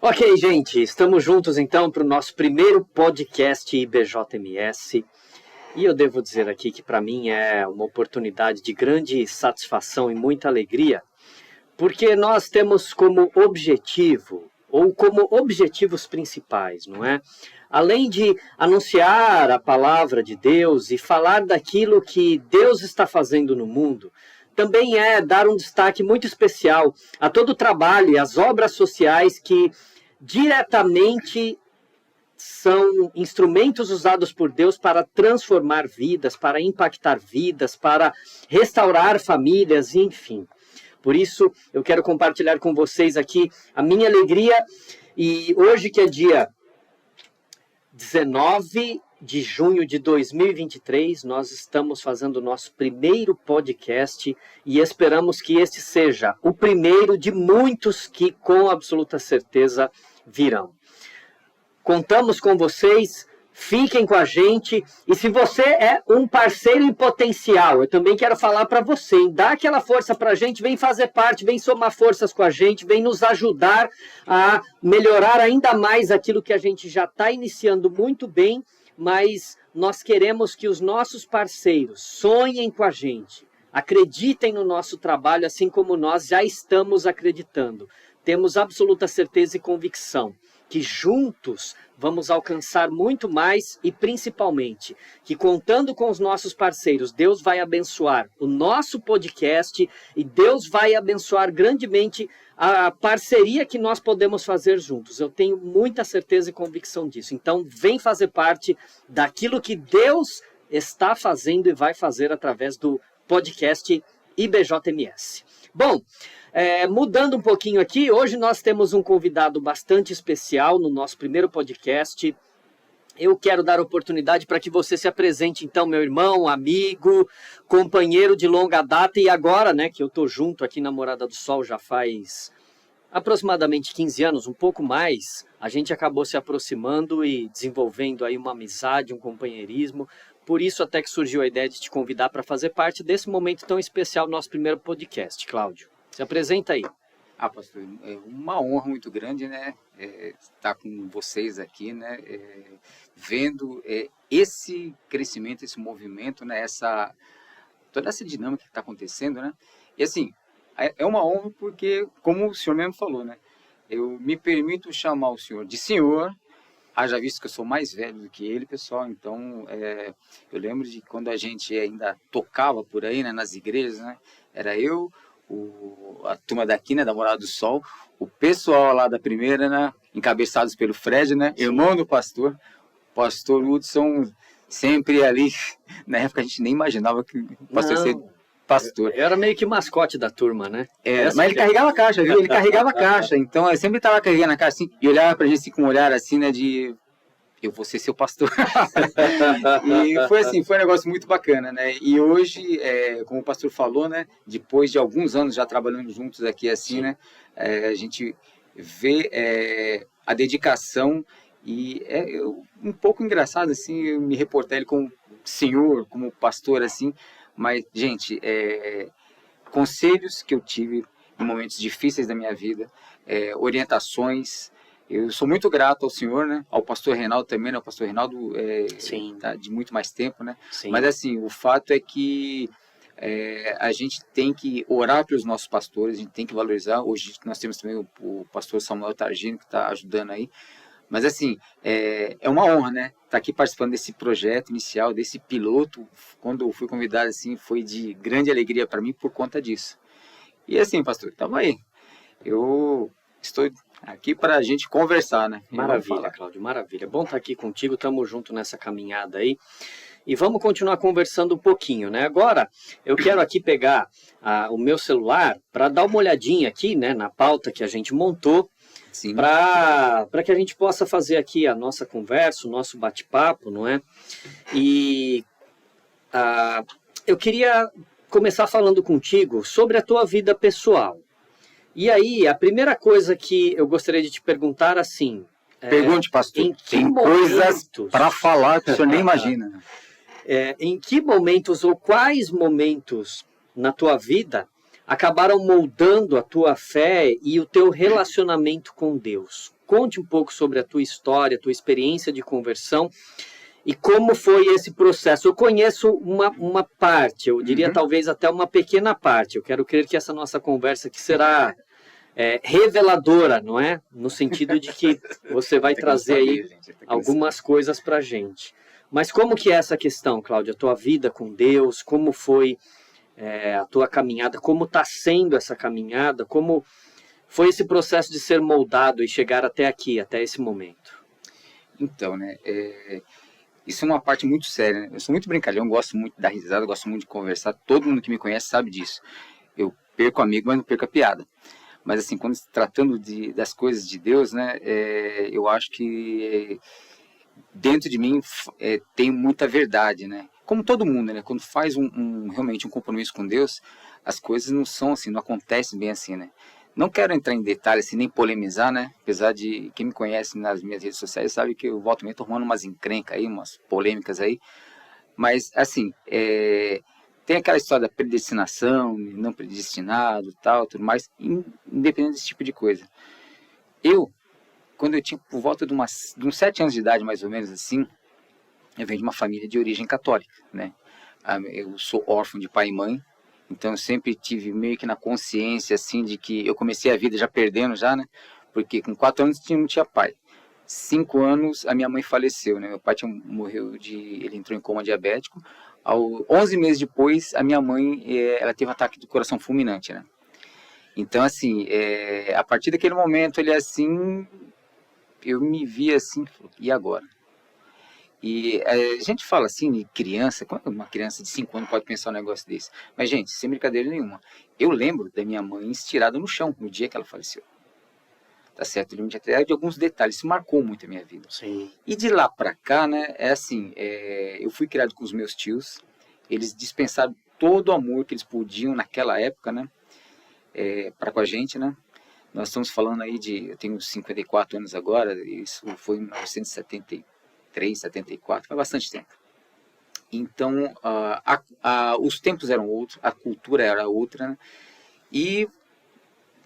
Ok, gente, estamos juntos então para o nosso primeiro podcast IBJMS. E eu devo dizer aqui que para mim é uma oportunidade de grande satisfação e muita alegria, porque nós temos como objetivo, ou como objetivos principais, não é? Além de anunciar a palavra de Deus e falar daquilo que Deus está fazendo no mundo, também é dar um destaque muito especial a todo o trabalho e as obras sociais que diretamente são instrumentos usados por Deus para transformar vidas, para impactar vidas, para restaurar famílias, enfim. Por isso, eu quero compartilhar com vocês aqui a minha alegria. E hoje, que é dia 19 de junho de 2023, nós estamos fazendo o nosso primeiro podcast e esperamos que este seja o primeiro de muitos que, com absoluta certeza, virão. Contamos com vocês, fiquem com a gente. E se você é um parceiro em potencial, eu também quero falar para você, hein? Dá aquela força para a gente, vem fazer parte, vem somar forças com a gente, vem nos ajudar a melhorar ainda mais aquilo que a gente já está iniciando muito bem, mas nós queremos que os nossos parceiros sonhem com a gente, acreditem no nosso trabalho, assim como nós já estamos acreditando. Temos absoluta certeza e convicção que juntos vamos alcançar muito mais e, principalmente, que contando com os nossos parceiros, Deus vai abençoar o nosso podcast e Deus vai abençoar grandemente a parceria que nós podemos fazer juntos. Eu tenho muita certeza e convicção disso. Então, vem fazer parte daquilo que Deus está fazendo e vai fazer através do podcast IBJMS. Bom, mudando um pouquinho aqui, hoje nós temos um convidado bastante especial no nosso primeiro podcast. Eu quero dar oportunidade para que você se apresente, então, meu irmão, amigo, companheiro de longa data, e agora, né, que eu estou junto aqui na Morada do Sol já faz aproximadamente 15 anos, um pouco mais, a gente acabou se aproximando e desenvolvendo aí uma amizade, um companheirismo. Por isso até que surgiu a ideia de te convidar para fazer parte desse momento tão especial do nosso primeiro podcast, Cláudio. Se apresenta aí. Pastor, é uma honra muito grande, né, estar com vocês aqui, né, vendo esse crescimento, esse movimento, né, toda essa dinâmica que está acontecendo, né, e assim, é uma honra porque, como o senhor mesmo falou, né, eu me permito chamar o senhor de senhor, haja visto que eu sou mais velho do que ele, pessoal, então, eu lembro de quando a gente ainda tocava por aí, né, nas igrejas, né, era eu, a turma daqui, né, da Morada do Sol, o pessoal lá da primeira, né, encabeçados pelo Fred, né, irmão do pastor Hudson, sempre ali, na época a gente nem imaginava que o pastor ia ser pastor. Eu era meio que mascote da turma, né? Mas ele carregava a caixa, viu? Ele carregava a caixa, então eu sempre estava carregando a caixa assim, e olhava pra gente assim, com um olhar assim, né, de... eu vou ser seu pastor. E foi assim, foi um negócio muito bacana, né? E hoje, como o pastor falou, né? Depois de alguns anos já trabalhando juntos aqui assim, sim, né? A gente vê a dedicação e um pouco engraçado, assim, eu me reportar ele como senhor, como pastor, assim. Mas, gente, conselhos que eu tive em momentos difíceis da minha vida, orientações. Eu sou muito grato ao senhor, né? Ao pastor Reinaldo também, né? O pastor Reinaldo tá de muito mais tempo, né? Sim. Mas assim, o fato é que a gente tem que orar pelos nossos pastores, a gente tem que valorizar. Hoje nós temos também o pastor Samuel Targino, que está ajudando aí. Mas assim, é uma honra, né? Estar aqui participando desse projeto inicial, desse piloto. Quando eu fui convidado, assim, foi de grande alegria para mim por conta disso. E assim, pastor, estamos aí. Eu estou aqui para a gente conversar, né? Maravilha, Cláudio, maravilha. Bom estar aqui contigo, estamos juntos nessa caminhada aí. E vamos continuar conversando um pouquinho, né? Agora, eu quero aqui pegar o meu celular para dar uma olhadinha aqui, né, na pauta que a gente montou, para que a gente possa fazer aqui a nossa conversa, o nosso bate-papo, não é? E eu queria começar falando contigo sobre a tua vida pessoal. E aí, a primeira coisa que eu gostaria de te perguntar, assim... Pergunte, pastor. Tem coisas para falar que o senhor nem imagina. Em que momentos ou quais momentos na tua vida acabaram moldando a tua fé e o teu relacionamento com Deus. Conte um pouco sobre a tua história, a tua experiência de conversão e como foi esse processo. Eu conheço uma parte, eu diria talvez até uma pequena parte. Eu quero crer que essa nossa conversa aqui será reveladora, não é? No sentido de que você vai trazer aí algumas coisas para a gente. Mas como que é essa questão, Cláudia? A tua vida com Deus, como foi a tua caminhada, como está sendo essa caminhada, como foi esse processo de ser moldado e chegar até aqui, até esse momento? Então, né, isso é uma parte muito séria, né? Eu sou muito brincalhão, gosto muito de dar risada, gosto muito de conversar, todo mundo que me conhece sabe disso. Eu perco amigo, mas não perco a piada. Mas assim, quando se tratando das coisas de Deus, né, eu acho que dentro de mim tem muita verdade, né? Como todo mundo, né? Quando faz realmente um compromisso com Deus, as coisas não são assim, não acontecem bem assim, né? Não quero entrar em detalhes, assim, nem polemizar, né? Apesar de quem me conhece nas minhas redes sociais sabe que eu volto e meio tô arrumando umas encrencas aí, umas polêmicas aí. Mas, assim, tem aquela história da predestinação, não predestinado, tal, tudo mais, independente desse tipo de coisa. Quando eu tinha por volta de uns 7 anos de idade, mais ou menos assim, eu venho de uma família de origem católica, né? Eu sou órfão de pai e mãe, então eu sempre tive meio que na consciência, assim, de que eu comecei a vida já perdendo já, né? Porque com 4 anos não tinha pai. 5 anos a minha mãe faleceu, né? Meu pai ele entrou em coma diabético. 11 meses depois, a minha mãe, ela teve um ataque do coração fulminante, né? Então, assim, a partir daquele momento, assim, eu me vi assim, e agora? E a gente fala assim de criança, como uma criança de 5 anos pode pensar um negócio desse? Mas, gente, sem brincadeira nenhuma, eu lembro da minha mãe estirada no chão no dia que ela faleceu. Tá certo? Eu lembro até de alguns detalhes, isso marcou muito a minha vida. Sim. E de lá pra cá, né, eu fui criado com os meus tios, eles dispensaram todo o amor que eles podiam naquela época, né, para com a gente, né. Nós estamos falando aí eu tenho 54 anos agora, isso foi em 1973, 74, faz bastante tempo. Então, os tempos eram outros, a cultura era outra, né, e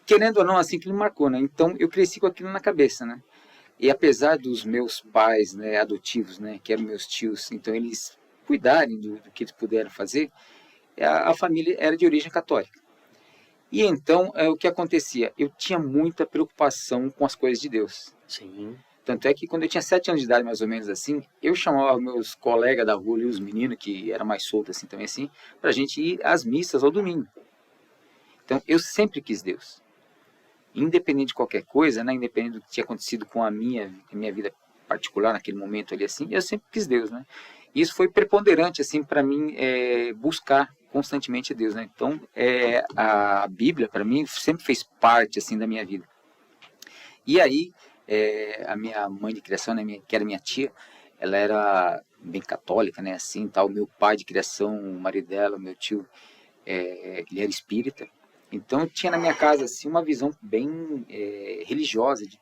querendo ou não, assim que ele marcou, né, então eu cresci com aquilo na cabeça, né. E apesar dos meus pais, né, adotivos, né, que eram meus tios, então eles cuidarem do que eles puderam fazer, a família era de origem católica. E então, o que acontecia? Eu tinha muita preocupação com as coisas de Deus. Sim. Tanto é que quando eu tinha 7 anos de idade, mais ou menos assim, eu chamava meus colegas da rua, os meninos, que eram mais soltos assim também assim, para a gente ir às missas ao domingo. Então, eu sempre quis Deus. Independente de qualquer coisa, né, independente do que tinha acontecido com a minha vida particular naquele momento ali assim, eu sempre quis Deus, né? E isso foi preponderante assim para mim buscar constantemente Deus, né? Então a Bíblia para mim sempre fez parte assim da minha vida. E aí a minha mãe de criação, né, que era minha tia, ela era bem católica, né? Assim, tal. Meu pai de criação, o marido dela, meu tio, ele era espírita. Então tinha na minha casa assim uma visão bem religiosa, de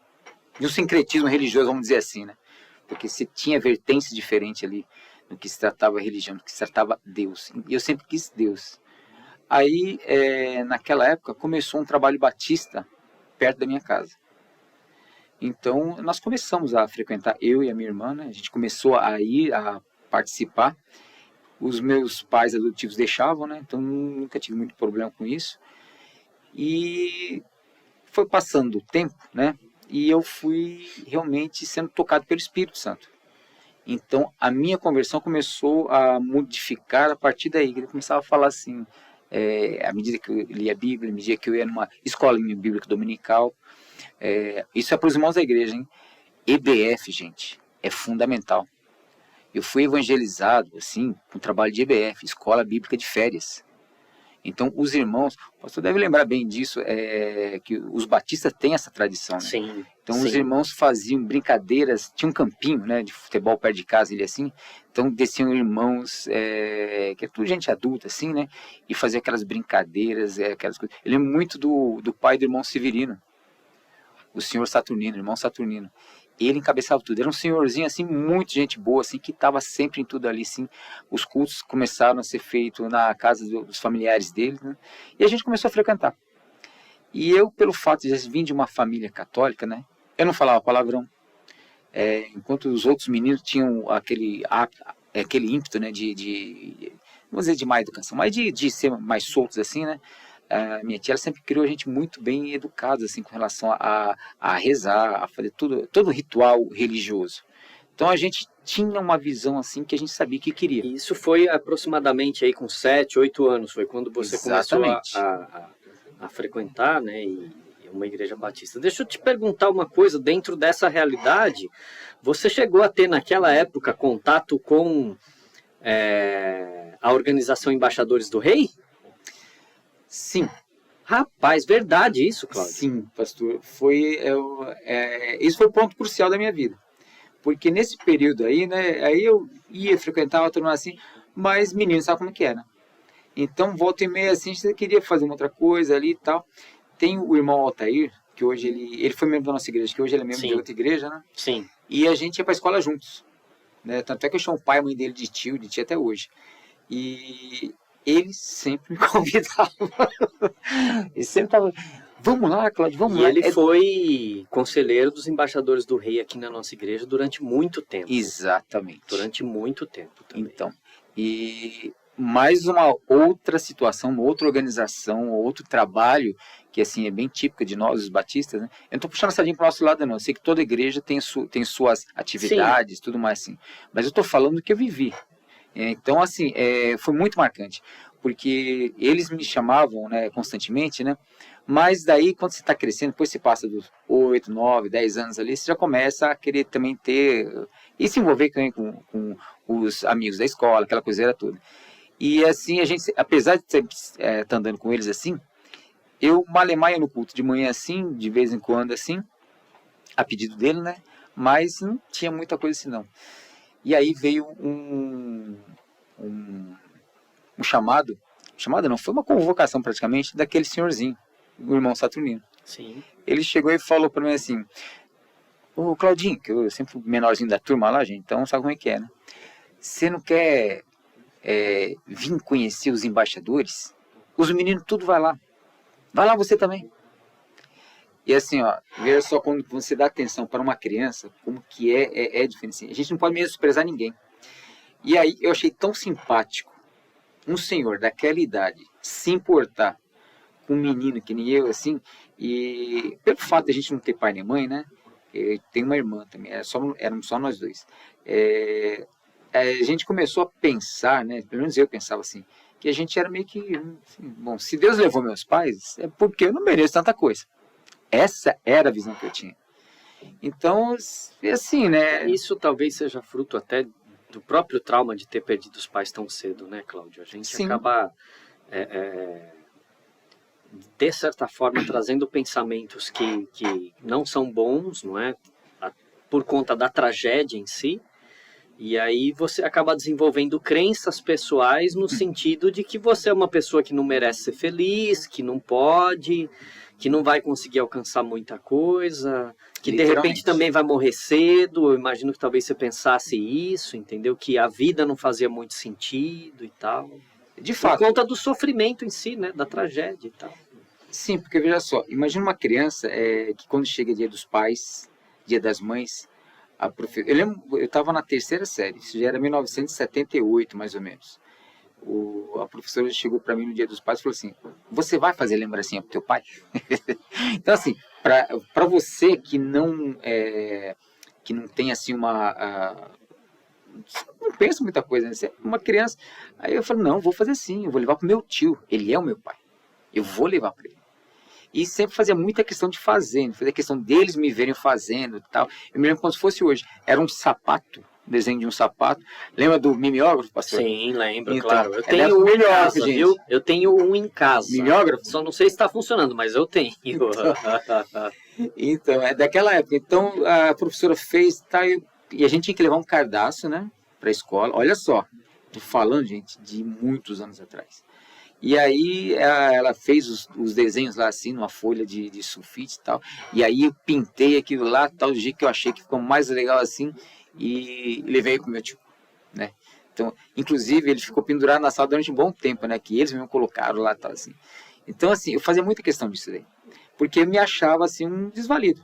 um sincretismo religioso, vamos dizer assim, né? Porque você tinha vertentes diferentes ali no que se tratava religião, no que se tratava Deus. E eu sempre quis Deus. Aí, naquela época, começou um trabalho batista perto da minha casa. Então, nós começamos a frequentar, eu e a minha irmã, né? A gente começou a ir, a participar. Os meus pais adotivos deixavam, né? Então, nunca tive muito problema com isso. E foi passando o tempo, né? E eu fui realmente sendo tocado pelo Espírito Santo. Então, a minha conversão começou a modificar a partir daí. Ele começava a falar assim, à medida que eu lia a Bíblia, à medida que eu ia numa escolinha bíblica dominical. Isso é para os irmãos da igreja, hein? EBF, gente, é fundamental. Eu fui evangelizado, assim, com o trabalho de EBF, Escola Bíblica de Férias. Então, os irmãos, o pastor deve lembrar bem disso, que os batistas têm essa tradição, né? Sim. Então, sim. Os irmãos faziam brincadeiras, tinha um campinho, né, de futebol perto de casa, ele assim, então desciam irmãos, que é tudo gente adulta, assim, né, e fazia aquelas brincadeiras, aquelas coisas. Eu lembro muito do pai do irmão Severino. o senhor Saturnino, irmão Saturnino. Ele encabeçava tudo. Era um senhorzinho, assim, muito gente boa, assim, que estava sempre em tudo ali, assim. Os cultos começaram a ser feitos na casa dos familiares dele, né? E a gente começou a frequentar. E eu, pelo fato de vir de uma família católica, né? Eu não falava palavrão. Enquanto os outros meninos tinham aquele ímpeto, né? Vamos dizer, de má educação, mas de ser mais soltos, assim, né? A minha tia ela sempre criou a gente muito bem educados assim com relação a rezar, a fazer todo o ritual religioso. Então a gente tinha uma visão assim que a gente sabia que queria. E isso foi aproximadamente aí com 7, 8 anos, foi quando você Exatamente. começou a frequentar, né, e uma igreja batista. Deixa eu te perguntar uma coisa, dentro dessa realidade, você chegou a ter naquela época contato com a organização Embaixadores do Rei? Sim. Rapaz, verdade isso, Cláudio? Sim, pastor. Isso foi o ponto crucial da minha vida. Porque nesse período aí, né, aí eu ia frequentar uma turma assim, mas menino sabe como que é, né? Então, volta e meia, assim, você queria fazer uma outra coisa ali e tal. Tem o irmão Altair, que hoje ele foi membro da nossa igreja, que hoje ele é membro de outra igreja, né? Sim. E a gente ia pra escola juntos, né? Tanto é que eu chamo o pai e a mãe dele de tia até hoje. E ele sempre me convidava. Ele sempre estava, vamos lá, Cláudio, vamos lá. E ele foi conselheiro dos Embaixadores do Rei aqui na nossa igreja durante muito tempo. Exatamente. Durante muito tempo também. Então, e mais uma outra situação, uma outra organização, outro trabalho, que assim é bem típica de nós, os batistas, né? Eu não estou puxando a sardinha para o nosso lado, não. Eu sei que toda igreja tem suas atividades, sim, tudo mais assim. Mas eu estou falando do que eu vivi. Então, assim, foi muito marcante, porque eles me chamavam, né, constantemente, né, mas daí, quando você está crescendo, depois você passa dos 8, 9, 10 anos ali, você já começa a querer também e se envolver com os amigos da escola, aquela coiseira toda. E assim, a gente, apesar de estar andando com eles assim, eu malemaia no culto de manhã assim, de vez em quando assim, a pedido dele, né, mas não tinha muita coisa assim não. E aí veio um chamado não, foi uma convocação praticamente daquele senhorzinho, o irmão Saturnino. Sim. Ele chegou e falou para mim assim, ô Claudinho, que eu sempre fui menorzinho da turma lá, gente, então sabe como é que é, né? Você não quer vir conhecer os embaixadores? Os meninos tudo vai lá você também. E assim, ó, veja só quando você dá atenção para uma criança, como que é diferente. A gente não pode menosprezar ninguém. E aí eu achei tão simpático um senhor daquela idade se importar com um menino que nem eu, assim, e pelo fato de a gente não ter pai nem mãe, né? Tem uma irmã também, éramos só nós dois. A gente começou a pensar, né? Pelo menos eu pensava assim, que a gente era meio que, assim, bom, se Deus levou meus pais, é porque eu não mereço tanta coisa. Essa era a visão que eu tinha. Então, assim, né? Isso talvez seja fruto até do próprio trauma de ter perdido os pais tão cedo, né, Cláudio? A gente sim, acaba, de certa forma, trazendo pensamentos que não são bons, não é? Por conta da tragédia em si. E aí você acaba desenvolvendo crenças pessoais no sentido de que você é uma pessoa que não merece ser feliz, que não pode, que não vai conseguir alcançar muita coisa, que de repente também vai morrer cedo. Eu imagino que talvez você pensasse isso, entendeu? Que a vida não fazia muito sentido e tal. De fato. Por conta do sofrimento em si, né? Da tragédia e tal. Sim, porque veja só, imagina uma criança que quando chega dia dos pais, dia das mães, eu lembro, eu estava na 3ª série, isso já era 1978 mais ou menos. A professora chegou para mim no dia dos pais e falou assim, você vai fazer lembrancinha pro teu pai? Então assim, para você que não tem assim não pensa muita coisa, né? Você é uma criança, aí eu falei, não, vou fazer sim, eu vou levar pro meu tio, ele é o meu pai, eu vou levar para ele. E sempre fazia muita questão de fazer, fazia questão deles me verem fazendo e tal. Eu me lembro como se fosse hoje. Era um sapato, desenho de um sapato. Lembra do mimeógrafo, pastor? Sim, lembro, então, claro. Eu tenho um em casa, gente. Viu? Eu tenho um em casa. Mimeógrafo? Só não sei se está funcionando, mas eu tenho. Então, é daquela época. Então, a professora fez, tá, e a gente tinha que levar um cardápio, né, para a escola. Olha só, tô falando, gente, de muitos anos atrás. E aí ela fez os desenhos lá assim, numa folha de sulfite e tal. E aí eu pintei aquilo lá, tal do jeito que eu achei que ficou mais legal assim, e levei pro meu tio, né? Então, inclusive, ele ficou pendurado na sala durante um bom tempo, né? Que eles mesmo colocaram lá, tal assim. Então, assim, eu fazia muita questão disso daí. Porque eu me achava, assim, um desvalido.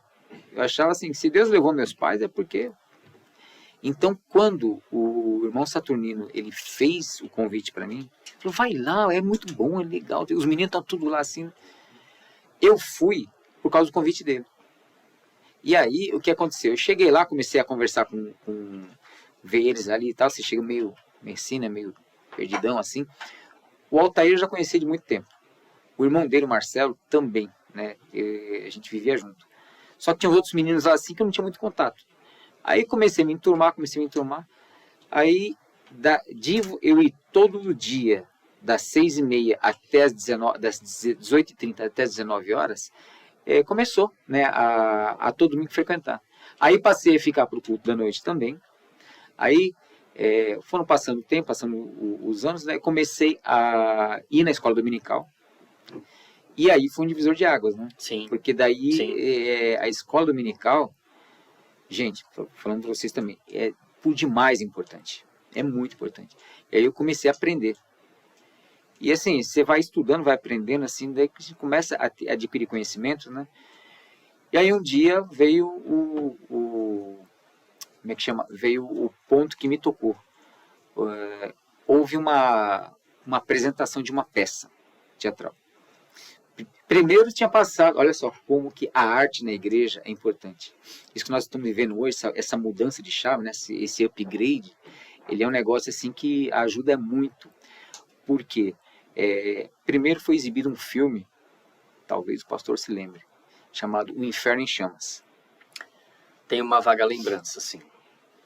Eu achava, assim, que se Deus levou meus pais é porque... Então, quando o irmão Saturnino, ele fez o convite para mim, ele falou, vai lá, é muito bom, é legal, os meninos estão tudo lá, assim. Eu fui por causa do convite dele. E aí, o que aconteceu? Eu cheguei lá, comecei a conversar ver eles ali e tal, você chega meio assim, né, meio perdidão, assim. O Altair eu já conhecia de muito tempo. O irmão dele, o Marcelo, também, né, a gente vivia junto. Só que tinha outros meninos lá, assim, que eu não tinha muito contato. Aí comecei a me enturmar, aí eu ir todo dia, das 6h30 até as 19, das 18h30 até as 19 horas, começou, né, a todo domingo frequentar. Aí passei a ficar para o culto da noite também. Aí foram passando o tempo, passando os anos, né, comecei a ir na escola dominical. E aí foi um divisor de águas, né? Sim. Porque daí Sim. A escola dominical, gente, falando para vocês também, é por demais importante. É muito importante. E aí eu comecei a aprender. E assim, você vai estudando, vai aprendendo, assim, daí que você começa a adquirir conhecimento, né? E aí um dia veio como é que chama? Veio o ponto que me tocou. Houve uma apresentação de uma peça teatral. Primeiro tinha passado, olha só, como que a arte na igreja é importante. Isso que nós estamos vivendo hoje, essa mudança de chave, né, esse upgrade, ele é um negócio assim que ajuda muito. Por quê? Primeiro foi exibido um filme, talvez o pastor se lembre, chamado O Inferno em Chamas. Tem uma vaga lembrança, sim.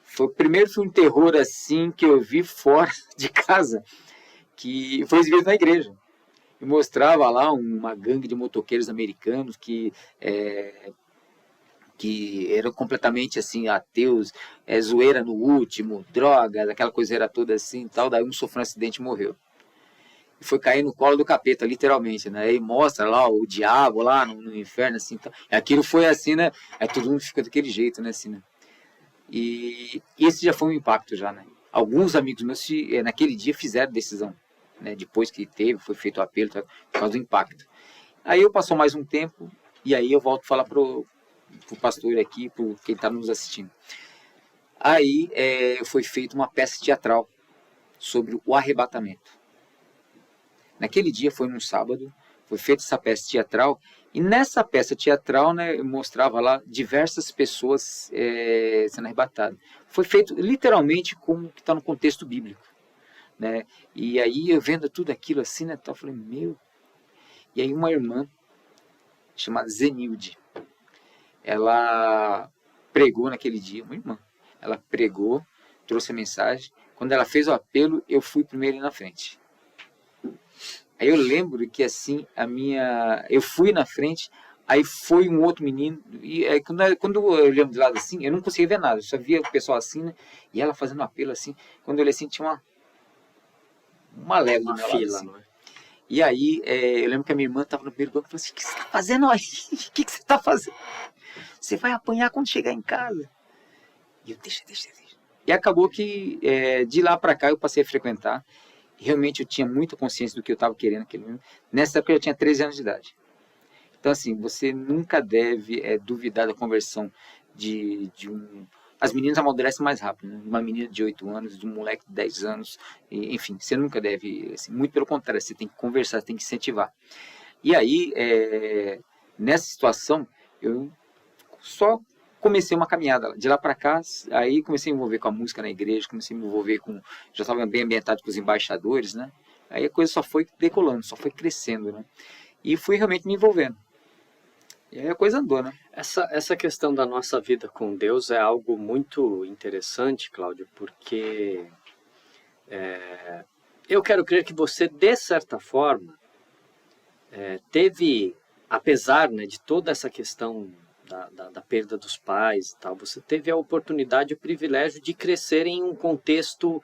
Foi o primeiro filme de terror assim que eu vi fora de casa, que foi exibido na igreja. E mostrava lá uma gangue de motoqueiros americanos que eram completamente assim, ateus, zoeira no último, drogas, aquela coiseira toda assim, tal, daí um sofreu um acidente e morreu. E foi cair no colo do capeta, literalmente, né? E mostra lá o diabo lá no inferno, assim, tal. E aquilo foi assim, né? Aí todo mundo fica daquele jeito, né? Assim, né? E esse já foi um impacto já, né? Alguns amigos meus naquele dia fizeram decisão, né? Depois que foi feito o apelo, por causa do impacto. Aí eu passou mais um tempo, e aí eu volto a falar pro pastor aqui, pro quem está nos assistindo. Aí foi feita uma peça teatral sobre o arrebatamento. Naquele dia, foi num sábado, foi feita essa peça teatral, e nessa peça teatral, né, mostrava lá diversas pessoas sendo arrebatadas. Foi feito literalmente como que está no contexto bíblico, né? E aí eu vendo tudo aquilo assim, né, eu falei, meu... E aí uma irmã, chamada Zenilde, ela pregou naquele dia, uma irmã, ela pregou, trouxe a mensagem, quando ela fez o apelo, eu fui primeiro na frente. Aí eu lembro que assim, eu fui na frente, aí foi um outro menino, e quando eu olhando de lado assim, eu não conseguia ver nada, eu só via o pessoal assim, né, e ela fazendo um apelo assim, quando eu olhei assim, tinha uma leva do meu lado assim. Não é? E aí, eu lembro que a minha irmã estava no primeiro banco e falou assim, o que você está fazendo aí? O que você está fazendo? Você vai apanhar quando chegar em casa. E eu, deixa. E acabou que, de lá para cá, eu passei a frequentar. Realmente eu tinha muita consciência do que eu estava querendo naquele momento. Nessa época eu tinha 13 anos de idade. Então, assim, você nunca deve duvidar da conversão de um... As meninas amadurecem mais rápido, né? Uma menina de 8 anos, de um moleque de 10 anos, enfim, você nunca deve... Assim, muito pelo contrário, você tem que conversar, você tem que incentivar. E aí, nessa situação, eu só comecei uma caminhada. De lá para cá, aí comecei a me envolver com a música na igreja, comecei a me envolver com... Já estava bem ambientado com os embaixadores, né? Aí a coisa só foi decolando, só foi crescendo, né? E fui realmente me envolvendo. E aí a coisa andou, né? Essa questão da nossa vida com Deus é algo muito interessante, Cláudio, porque eu quero crer que você, de certa forma, teve, apesar, né, de toda essa questão da perda dos pais e tal, você teve a oportunidade, o privilégio de crescer em um contexto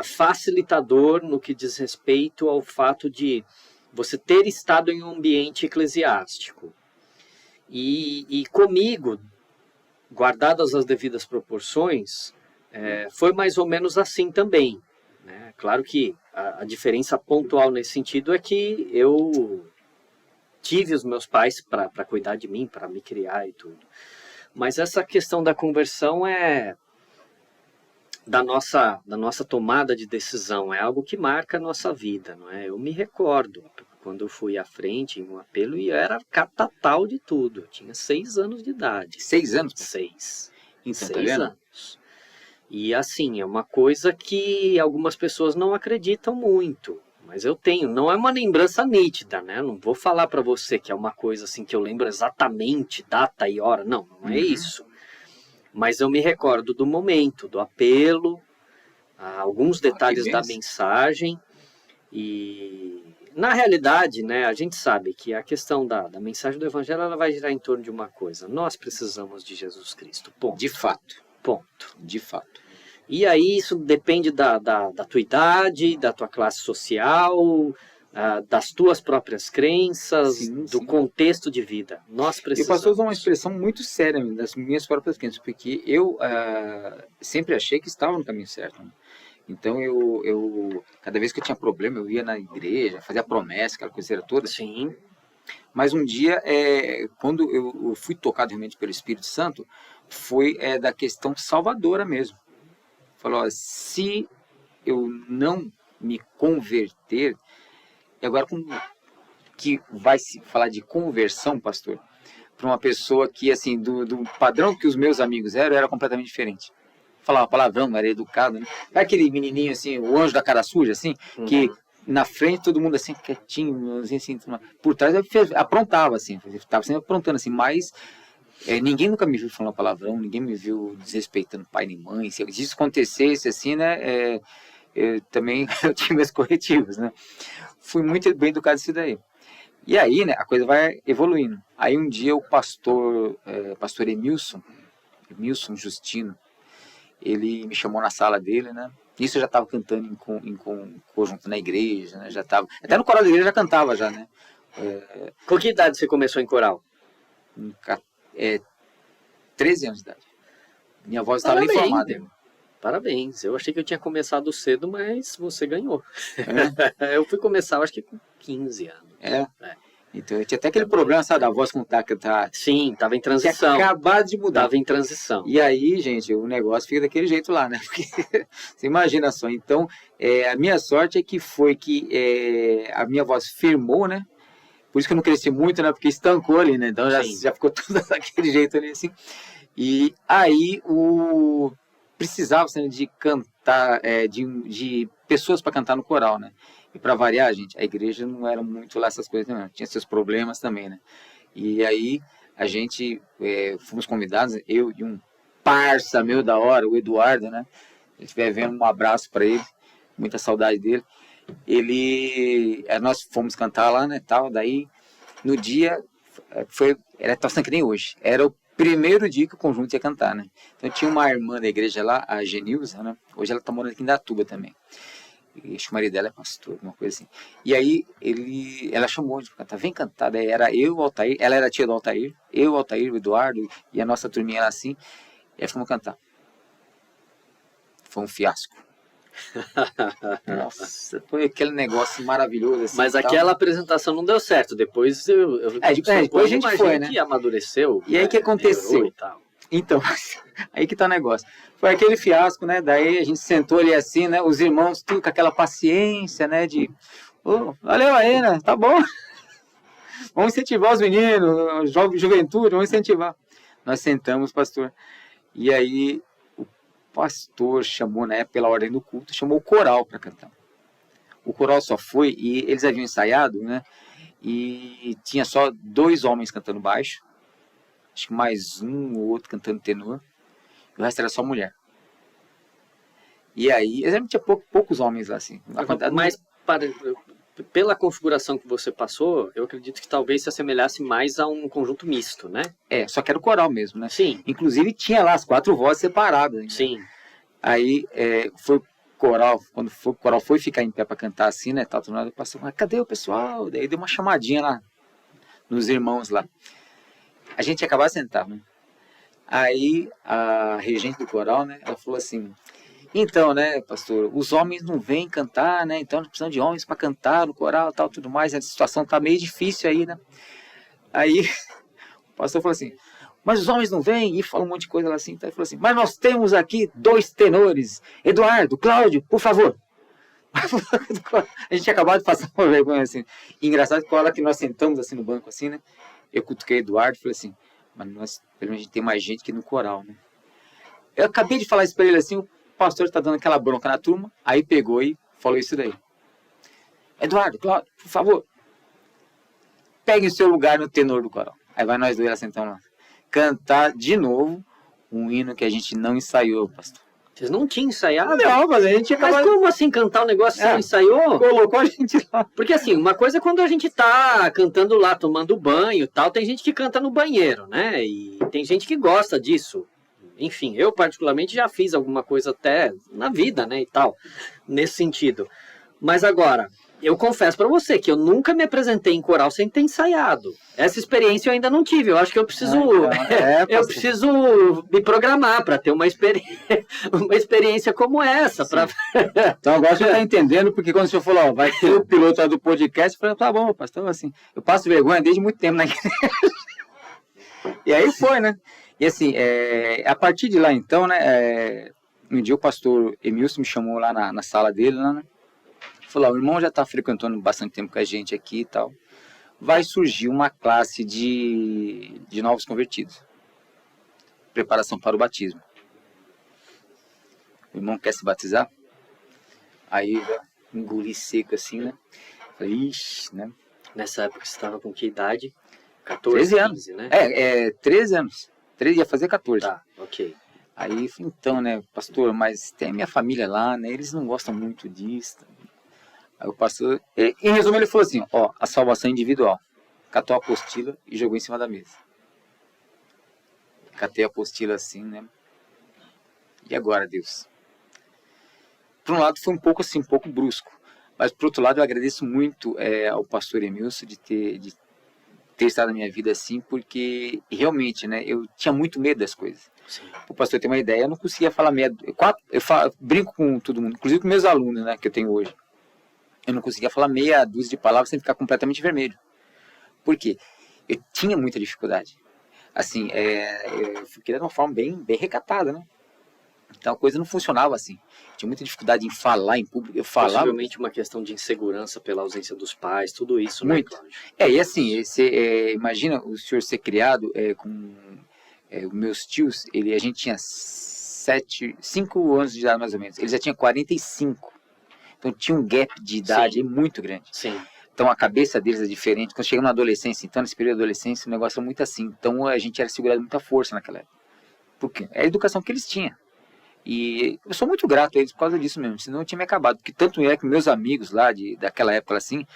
facilitador no que diz respeito ao fato de você ter estado em um ambiente eclesiástico. E comigo, guardadas as devidas proporções, foi mais ou menos assim também, né? Claro que a diferença pontual nesse sentido é que eu tive os meus pais para cuidar de mim, para me criar e tudo. Mas essa questão da conversão da nossa tomada de decisão, é algo que marca a nossa vida, não é? Eu me recordo quando eu fui à frente em um apelo e eu era catatal de tudo. Eu tinha 6 anos de idade. 6 anos? 6. Então, 6 tá vendo? anos. E assim, é uma coisa que algumas pessoas não acreditam muito. Mas eu tenho, não é uma lembrança nítida, né? Não vou falar para você que é uma coisa assim que eu lembro exatamente data e hora. Não é isso. Mas eu me recordo do momento, do apelo, alguns detalhes da mensagem. E na realidade, né, a gente sabe que a questão da mensagem do Evangelho ela vai girar em torno de uma coisa. Nós precisamos de Jesus Cristo. Ponto. De fato. Ponto. De fato. E aí isso depende da tua idade, da tua classe social, das tuas próprias crenças, sim, do contexto de vida. Nós precisamos. E o pastor usou uma expressão muito séria das minhas próprias crenças, porque eu sempre achei que estava no caminho certo. Né? Então eu cada vez que eu tinha problema, eu ia na igreja, fazia promessa, aquela coisa toda. Sim. Mas um dia, quando eu fui tocado realmente pelo Espírito Santo, foi da questão salvadora mesmo. Falou, se eu não me converter, e agora que vai se falar de conversão, pastor, para uma pessoa que, assim, do padrão que os meus amigos eram, era completamente diferente. Falava palavrão, era educado, né? Era aquele menininho, assim, o anjo da cara suja, assim, que na frente todo mundo, assim, quietinho, assim, por trás aprontava, assim, estava sempre aprontando, assim, mas ninguém nunca me viu falando palavrão, ninguém me viu desrespeitando pai nem mãe. Se isso acontecesse, assim, né, eu também eu tinha meus corretivos, né? Fui muito bem educado nisso daí. E aí, né, a coisa vai evoluindo. Aí um dia o pastor Emilson Justino, ele me chamou na sala dele, né? Isso eu já estava cantando em conjunto na igreja, né? Já tava, até no coral da igreja já cantava já, né? Com que idade você começou em coral? 13 anos de idade. Minha voz estava nem formada. Parabéns. Eu achei que eu tinha começado cedo, mas você ganhou. Eu fui começar, acho que com 15 anos. Então eu tinha até aquele problema, sabe, da voz com tá. Sim, estava em transição. Tinha acabado de mudar. Estava em transição. E aí, gente, o negócio fica daquele jeito lá, né? Porque você imagina só. Então, a minha sorte é que foi que a minha voz firmou, né? Por isso que eu não cresci muito, né? Porque estancou ali, né? Então já ficou tudo daquele jeito ali, assim. E aí precisava de cantar, de pessoas para cantar no coral, né? E para variar, gente, a igreja não era muito lá essas coisas, não. Tinha seus problemas também, né? E aí a gente fomos convidados, eu e um parça meu da hora, o Eduardo, né? Se estiver vendo, um abraço para ele, muita saudade dele. Nós fomos cantar lá, né? Tal, daí no dia era tão que nem hoje. Era o primeiro dia que o conjunto ia cantar, né? Então tinha uma irmã da igreja lá, a Genilza, né? Hoje ela tá morando aqui em Indaiatuba também. E acho que o marido dela é pastor, uma coisa assim. E aí ela chamou de cantar, vem cantar. Daí era eu, o Altair, ela era tia do Altair, eu, o Altair, o Eduardo e a nossa turminha lá assim. E aí fomos cantar. Foi um fiasco. Nossa, foi aquele negócio maravilhoso assim. Mas aquela apresentação não deu certo. Depois depois a gente foi, né? Que amadureceu. E aí o que aconteceu? E tal. Então, aí que tá o negócio. Foi aquele fiasco, né? Daí a gente sentou ali assim, né? Os irmãos tudo com aquela paciência, né? Valeu aí, né? Tá bom. Vamos incentivar os meninos, juventude, vamos incentivar. Nós sentamos, pastor. E aí o pastor chamou, né? Pela ordem do culto, chamou o coral para cantar. O coral só foi, e eles haviam ensaiado, né? E tinha só 2 homens cantando baixo. Acho que mais um ou outro cantando tenor. O resto era só mulher. E aí, tinha poucos homens lá, assim. Mas pela configuração que você passou, eu acredito que talvez se assemelhasse mais a um conjunto misto, né? Só que era o coral mesmo, né? Sim. Inclusive tinha lá as 4 vozes separadas. Né? Sim. Aí foi coral, quando o coral foi ficar em pé para cantar assim, né, tal, o pastor, mas cadê o pessoal? Daí deu uma chamadinha lá, nos irmãos lá. A gente ia acabar de sentar, né? Aí a regente do coral, né, ela falou assim, então, né, pastor, os homens não vêm cantar, né, então nós precisamos de homens para cantar no coral, tal, tudo mais, a situação tá meio difícil aí, né. Aí o pastor falou assim, mas os homens não vêm, e falou um monte de coisa lá assim, então ele falou assim, mas nós temos aqui 2 tenores, Eduardo, Cláudio, por favor. A gente acabou de passar uma vergonha assim. E engraçado que a hora que nós sentamos assim no banco assim, né? Eu cutuquei o Eduardo e falei assim, mas nós, pelo menos a gente tem mais gente que no coral, né? Eu acabei de falar isso pra ele assim, o pastor está dando aquela bronca na turma, aí pegou e falou isso daí. Eduardo, Cláudio, por favor, pegue o seu lugar no tenor do coral. Aí vai nós dois lá sentamos lá. Cantar de novo um hino que a gente não ensaiou, pastor. Vocês não tinham ensaiado? Não, mas a gente acabou... Mas como assim cantar um negócio que você não ensaiou? Colocou a gente lá. Porque assim, uma coisa é quando a gente tá cantando lá, tomando banho e tal, tem gente que canta no banheiro, né? E tem gente que gosta disso. Enfim, eu particularmente já fiz alguma coisa até na vida, né, e tal, nesse sentido. Mas agora, eu confesso pra você que eu nunca me apresentei em coral sem ter ensaiado. Essa experiência eu ainda não tive. Eu acho que eu preciso, eu preciso me programar para ter uma experiência como essa. Então agora você está entendendo, porque quando o senhor falou, ó, vai ter o piloto lá do podcast, eu falei, tá bom, pastor, assim, eu passo vergonha desde muito tempo na igreja. E aí foi, né? E assim, a partir de lá então, né, um dia o pastor Emilson me chamou lá na sala dele, lá, né? Falou, o irmão já está frequentando bastante tempo com a gente aqui e tal. Vai surgir uma classe de novos convertidos. Preparação para o batismo. O irmão quer se batizar? Aí eu engoli seco assim, né? Falei, ixi, né? Nessa época você estava com que idade? 14, 13 anos. 15, né? 13 anos. 13 ia fazer 14. Tá, ok. Aí, então, né, pastor, mas tem a minha família lá, né? Eles não gostam muito disso. Aí o pastor, em resumo, ele falou assim, ó, a salvação individual. Catou a apostila e jogou em cima da mesa. Catei a apostila assim, né? E agora, Deus? Por um lado foi um pouco assim, um pouco brusco. Mas por outro lado eu agradeço muito ao pastor Emilson de ter estado na minha vida assim, porque realmente, né, eu tinha muito medo das coisas. Sim. O pastor ter uma ideia, eu não conseguia falar medo. Eu brinco com todo mundo, inclusive com meus alunos, né, que eu tenho hoje. Eu não conseguia falar meia dúzia de palavras sem ficar completamente vermelho. Por quê? Eu tinha muita dificuldade. Assim, eu queria de uma forma bem recatada, né? Então a coisa não funcionava assim. Tinha muita dificuldade em falar em público. Eu falava... Possivelmente uma questão de insegurança pela ausência dos pais, tudo isso, muito. Né, Cláudio? E assim, imagina o senhor ser criado com os meus tios, a gente tinha 5 anos de idade mais ou menos. Ele já tinha 45. Então tinha um gap de idade muito grande. Sim. Então a cabeça deles é diferente. Quando chegamos na adolescência, então nesse período da adolescência, o negócio era muito assim. Então a gente era segurado muita força naquela época. Por quê? É a educação que eles tinham. E eu sou muito grato a eles por causa disso mesmo, senão eu tinha me acabado. Porque tanto é que meus amigos lá daquela época assim,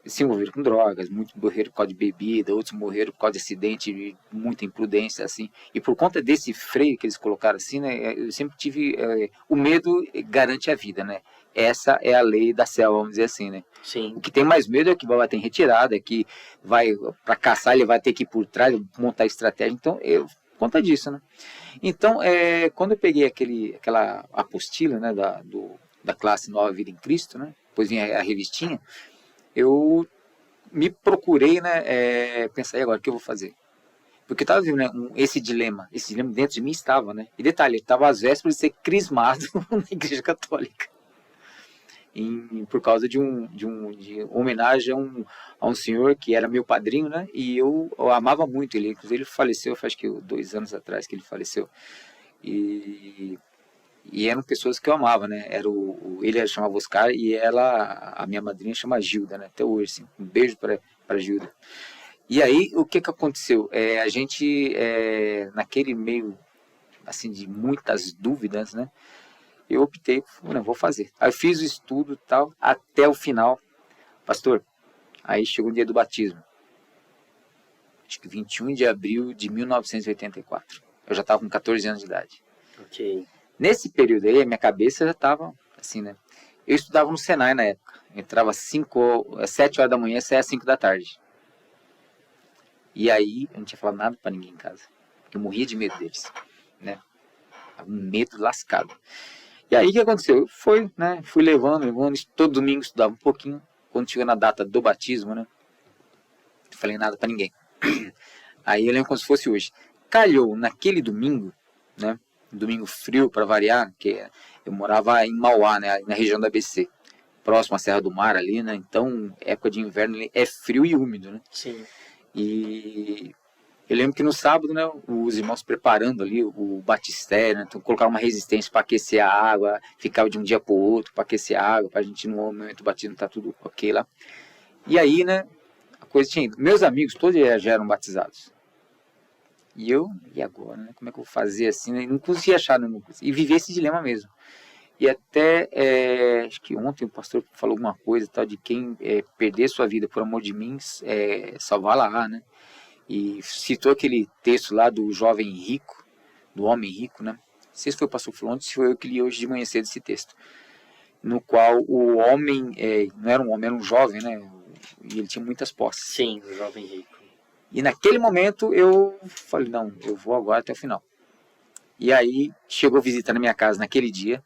se envolveram com drogas, muitos morreram por causa de bebida, outros morreram por causa de acidente, muita imprudência, assim. E por conta desse freio que eles colocaram assim, né, eu sempre tive... o medo garante a vida, né? Essa é a lei da selva, vamos dizer assim, né? Sim. O que tem mais medo é que vai bater em retirada, é que vai para caçar, ele vai ter que ir por trás, montar estratégia. Então, por conta disso, né? Então, quando eu peguei aquela apostila, né, da classe Nova Vida em Cristo, né? Depois vinha a revistinha, eu me procurei, né, pensar, e agora, o que eu vou fazer? Porque eu estava vendo, né, esse dilema dentro de mim estava, né? E detalhe, eu estava às vésperas de ser crismado na Igreja Católica. Por causa de homenagem a um senhor que era meu padrinho, né? E eu amava muito ele. Inclusive ele faleceu, acho que 2 anos atrás que ele faleceu. E eram pessoas que eu amava, né? Ele chamava Oscar e a minha madrinha chama Gilda, né? Até hoje, assim. Um beijo para Gilda. E aí, o que aconteceu? A gente, naquele meio, assim, de muitas dúvidas, né? Eu optei, não, vou fazer. Aí eu fiz o estudo e tal, até o final. Pastor, aí chegou o dia do batismo. Acho que 21 de abril de 1984. Eu já estava com 14 anos de idade. Ok. Nesse período aí, a minha cabeça já estava assim, né? Eu estudava no Senai na época. Eu entrava 7 horas da manhã, saía às 5 da tarde. E aí, eu não tinha falado nada pra ninguém em casa. Eu morria de medo deles, né? Um medo lascado. E aí, o que aconteceu? Eu fui levando, todo domingo estudava um pouquinho. Quando chegou na data do batismo, né? Não falei nada pra ninguém. Aí eu lembro como se fosse hoje. Calhou naquele domingo, né? Domingo frio para variar, que eu morava em Mauá, né? Na região da ABC, próximo à Serra do Mar ali, né? Então, época de inverno é frio e úmido, né? Sim. E eu lembro que no sábado, né? Os irmãos preparando ali o batistério, né? Então colocaram uma resistência para aquecer a água, ficava de um dia para o outro para aquecer a água, para a gente no momento do batismo tá tudo ok lá. E aí, né? A coisa tinha ido. Meus amigos todos já eram batizados. E agora, né? Como é que eu vou fazer assim? Né? Não conseguia achar, né? E viver esse dilema mesmo. E até, acho que ontem o pastor falou alguma coisa, tal, de quem perder sua vida por amor de mim, salvá-la, né? E citou aquele texto lá do jovem rico, do homem rico, né? Não sei se foi o pastor Flontes, se foi eu que li hoje de manhã cedo esse texto. No qual o homem, não era um homem, era um jovem, né? E ele tinha muitas posses. Sim, o jovem rico. E naquele momento eu falei, não, eu vou agora até o final. E aí chegou visita na minha casa naquele dia.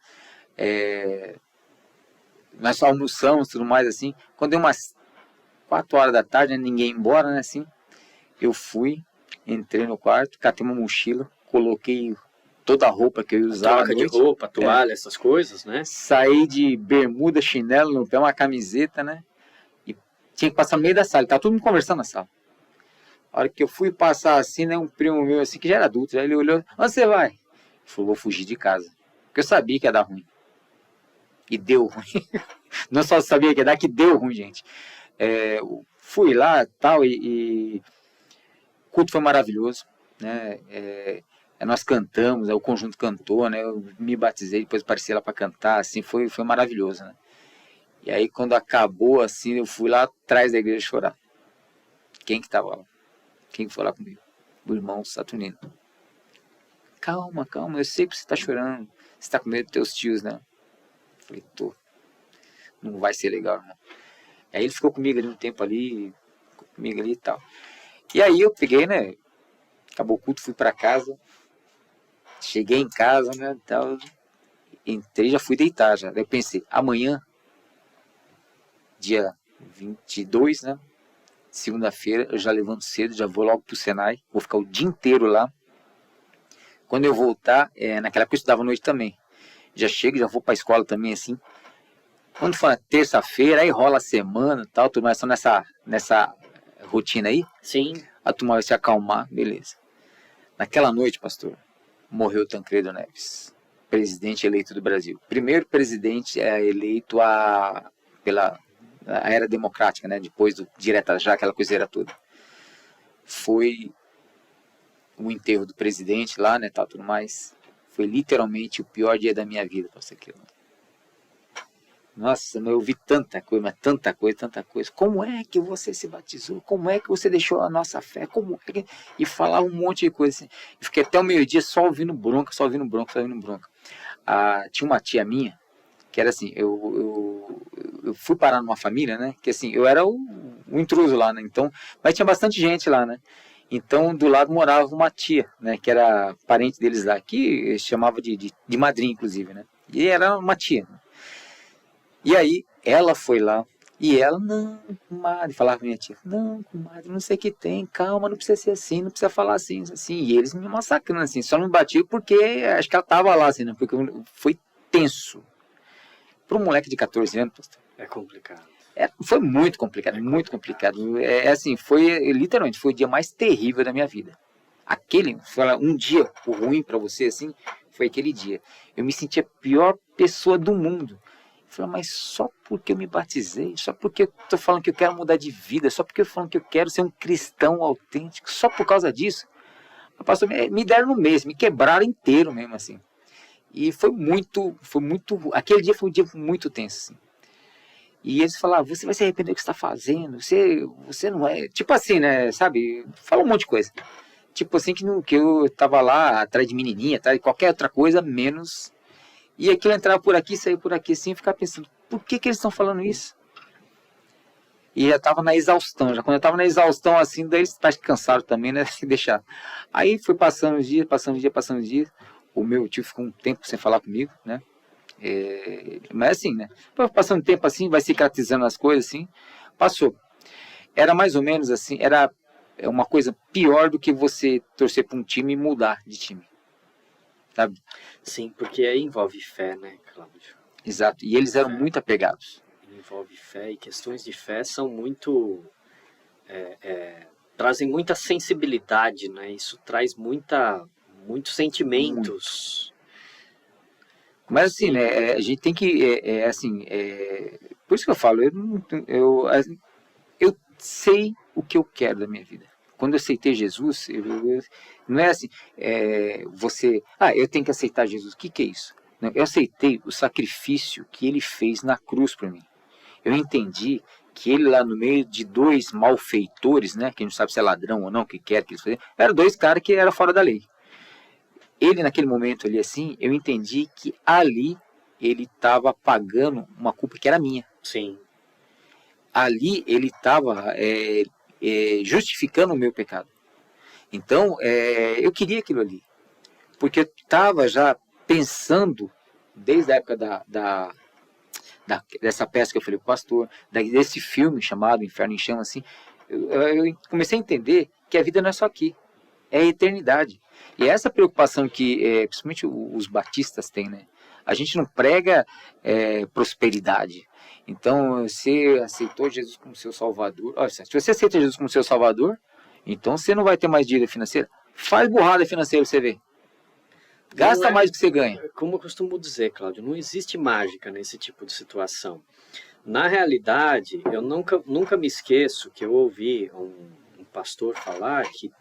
Nós almoçamos, tudo mais assim. Quando deu umas 4 horas da tarde, né, ninguém ia embora, né, assim. Eu fui, entrei no quarto, catei uma mochila, coloquei toda a roupa que eu ia usar. Troca de roupa, toalha, essas coisas, né? Saí de bermuda, chinelo no pé, uma camiseta, né? E tinha que passar no meio da sala. Tava todo mundo conversando na sala. A hora que eu fui passar assim, né, um primo meu assim, que já era adulto, ele olhou, onde você vai? Ele falou, vou fugir de casa. Porque eu sabia que ia dar ruim. E deu ruim. Não só sabia que ia dar, que deu ruim, gente. Fui lá tal, e o culto foi maravilhoso, né? Nós cantamos, o conjunto cantou, né? Eu me batizei, depois apareci lá para cantar, assim, foi maravilhoso, né? E aí quando acabou, assim, eu fui lá atrás da igreja chorar. Quem que tava lá? Quem foi lá comigo? O irmão Saturnino. Calma, eu sei que você está chorando. Você está com medo dos teus tios, né? Eu falei, tô. Não vai ser legal, irmão. E aí ele ficou comigo ali um tempo ali, e tal. E aí eu peguei, né? Acabou o culto, fui para casa. Cheguei em casa, né? Tal. Entrei, já fui deitar já. Daí eu pensei, amanhã, dia 22, né? Segunda-feira, eu já levanto cedo, já vou logo pro Senai, vou ficar o dia inteiro lá. Quando eu voltar, naquela época eu estudava à noite também. Já chego, já vou pra escola também, assim. Quando for terça-feira, aí rola a semana e tal, tudo mais, só nessa rotina aí. Sim. A turma vai se acalmar, beleza. Naquela noite, pastor, morreu Tancredo Neves, presidente eleito do Brasil. Primeiro presidente eleito pela a era democrática, né? Depois do direta já, aquela coiseira toda. Foi o enterro do presidente lá, né? Tal, tudo mais. Foi literalmente o pior dia da minha vida, pastor Quilo. Nossa, eu ouvi tanta coisa, mas tanta coisa. Como é que você se batizou? Como é que você deixou a nossa fé? Como é que... E falava um monte de coisa assim. Eu fiquei até o meio-dia só ouvindo bronca. Tinha uma tia minha, que era assim, eu fui parar numa família, né? Que assim, eu era o intruso lá, né? Então, mas tinha bastante gente lá, né? Então, do lado morava uma tia, né? Que era parente deles lá, que chamava de madrinha, inclusive, né? E era uma tia, né? E aí, ela foi lá, e ela, não, comadre, falava pra minha tia, não, comadre, não sei o que tem, calma, não precisa ser assim, não precisa falar assim, assim. E eles me massacrando, assim, só não batiam porque acho que ela tava lá, assim, né? Porque foi tenso. Para um moleque de 14 anos, pastor, é complicado. Foi muito complicado, muito complicado. Assim, literalmente, foi o dia mais terrível da minha vida. Um dia ruim para você, assim, foi aquele dia. Eu me senti a pior pessoa do mundo. Eu falei, mas só porque eu me batizei, só porque eu tô falando que eu quero mudar de vida, só porque eu tô falando que eu quero ser um cristão autêntico, só por causa disso, pastor, me deram no mês, me quebraram inteiro mesmo, assim. E foi muito, aquele dia foi um dia muito tenso, assim. E eles falaram, você vai se arrepender do que você está fazendo, você não é, tipo assim, né, sabe, fala um monte de coisa. Tipo assim, que eu tava lá atrás de menininha, atrás de qualquer outra coisa, menos E aquilo entrava por aqui, saía por aqui, assim, e ficava pensando, por que eles estão falando isso? E já estava na exaustão, já quando eu estava na exaustão, assim, daí eles estavam cansados também, né, se deixar. Aí foi passando os dias, o meu tio ficou um tempo sem falar comigo, né, mas assim, né, passando o tempo assim, vai cicatrizando as coisas, assim, passou. Era mais ou menos assim, era uma coisa pior do que você torcer para um time e mudar de time, sabe? Sim, porque aí envolve fé, né, Cláudio? Exato, e eles eram muito apegados. Envolve fé, e questões de fé são muito... trazem muita sensibilidade, né? Isso traz muitos sentimentos. Mas assim, né, a gente tem que, por isso que eu falo, eu sei o que eu quero da minha vida. Quando eu aceitei Jesus, não é assim, eu tenho que aceitar Jesus, o que é isso? Não, eu aceitei o sacrifício que ele fez na cruz para mim. Eu entendi que ele lá no meio de dois malfeitores, né, que a gente não sabe se é ladrão ou não, o que quer que eles faziam, eram dois caras que eram fora da lei. Ele naquele momento ali assim, eu entendi que ali ele estava pagando uma culpa que era minha. Sim. Ali ele estava justificando o meu pecado. Então, eu queria aquilo ali. Porque eu estava já pensando, desde a época dessa peça que eu falei com o pastor, desse filme chamado Inferno em Chamas, assim, eu comecei a entender que a vida não é só aqui, é a eternidade. E essa preocupação que, principalmente os batistas têm, né? A gente não prega prosperidade. Então, você aceitou Jesus como seu Salvador. Olha, se você aceita Jesus como seu Salvador, então você não vai ter mais dívida financeira. Faz burrada financeira pra você ver. Gasta mais do que você ganha. Como eu costumo dizer, Cláudio, não existe mágica nesse tipo de situação. Na realidade, eu nunca me esqueço que eu ouvi um pastor falar que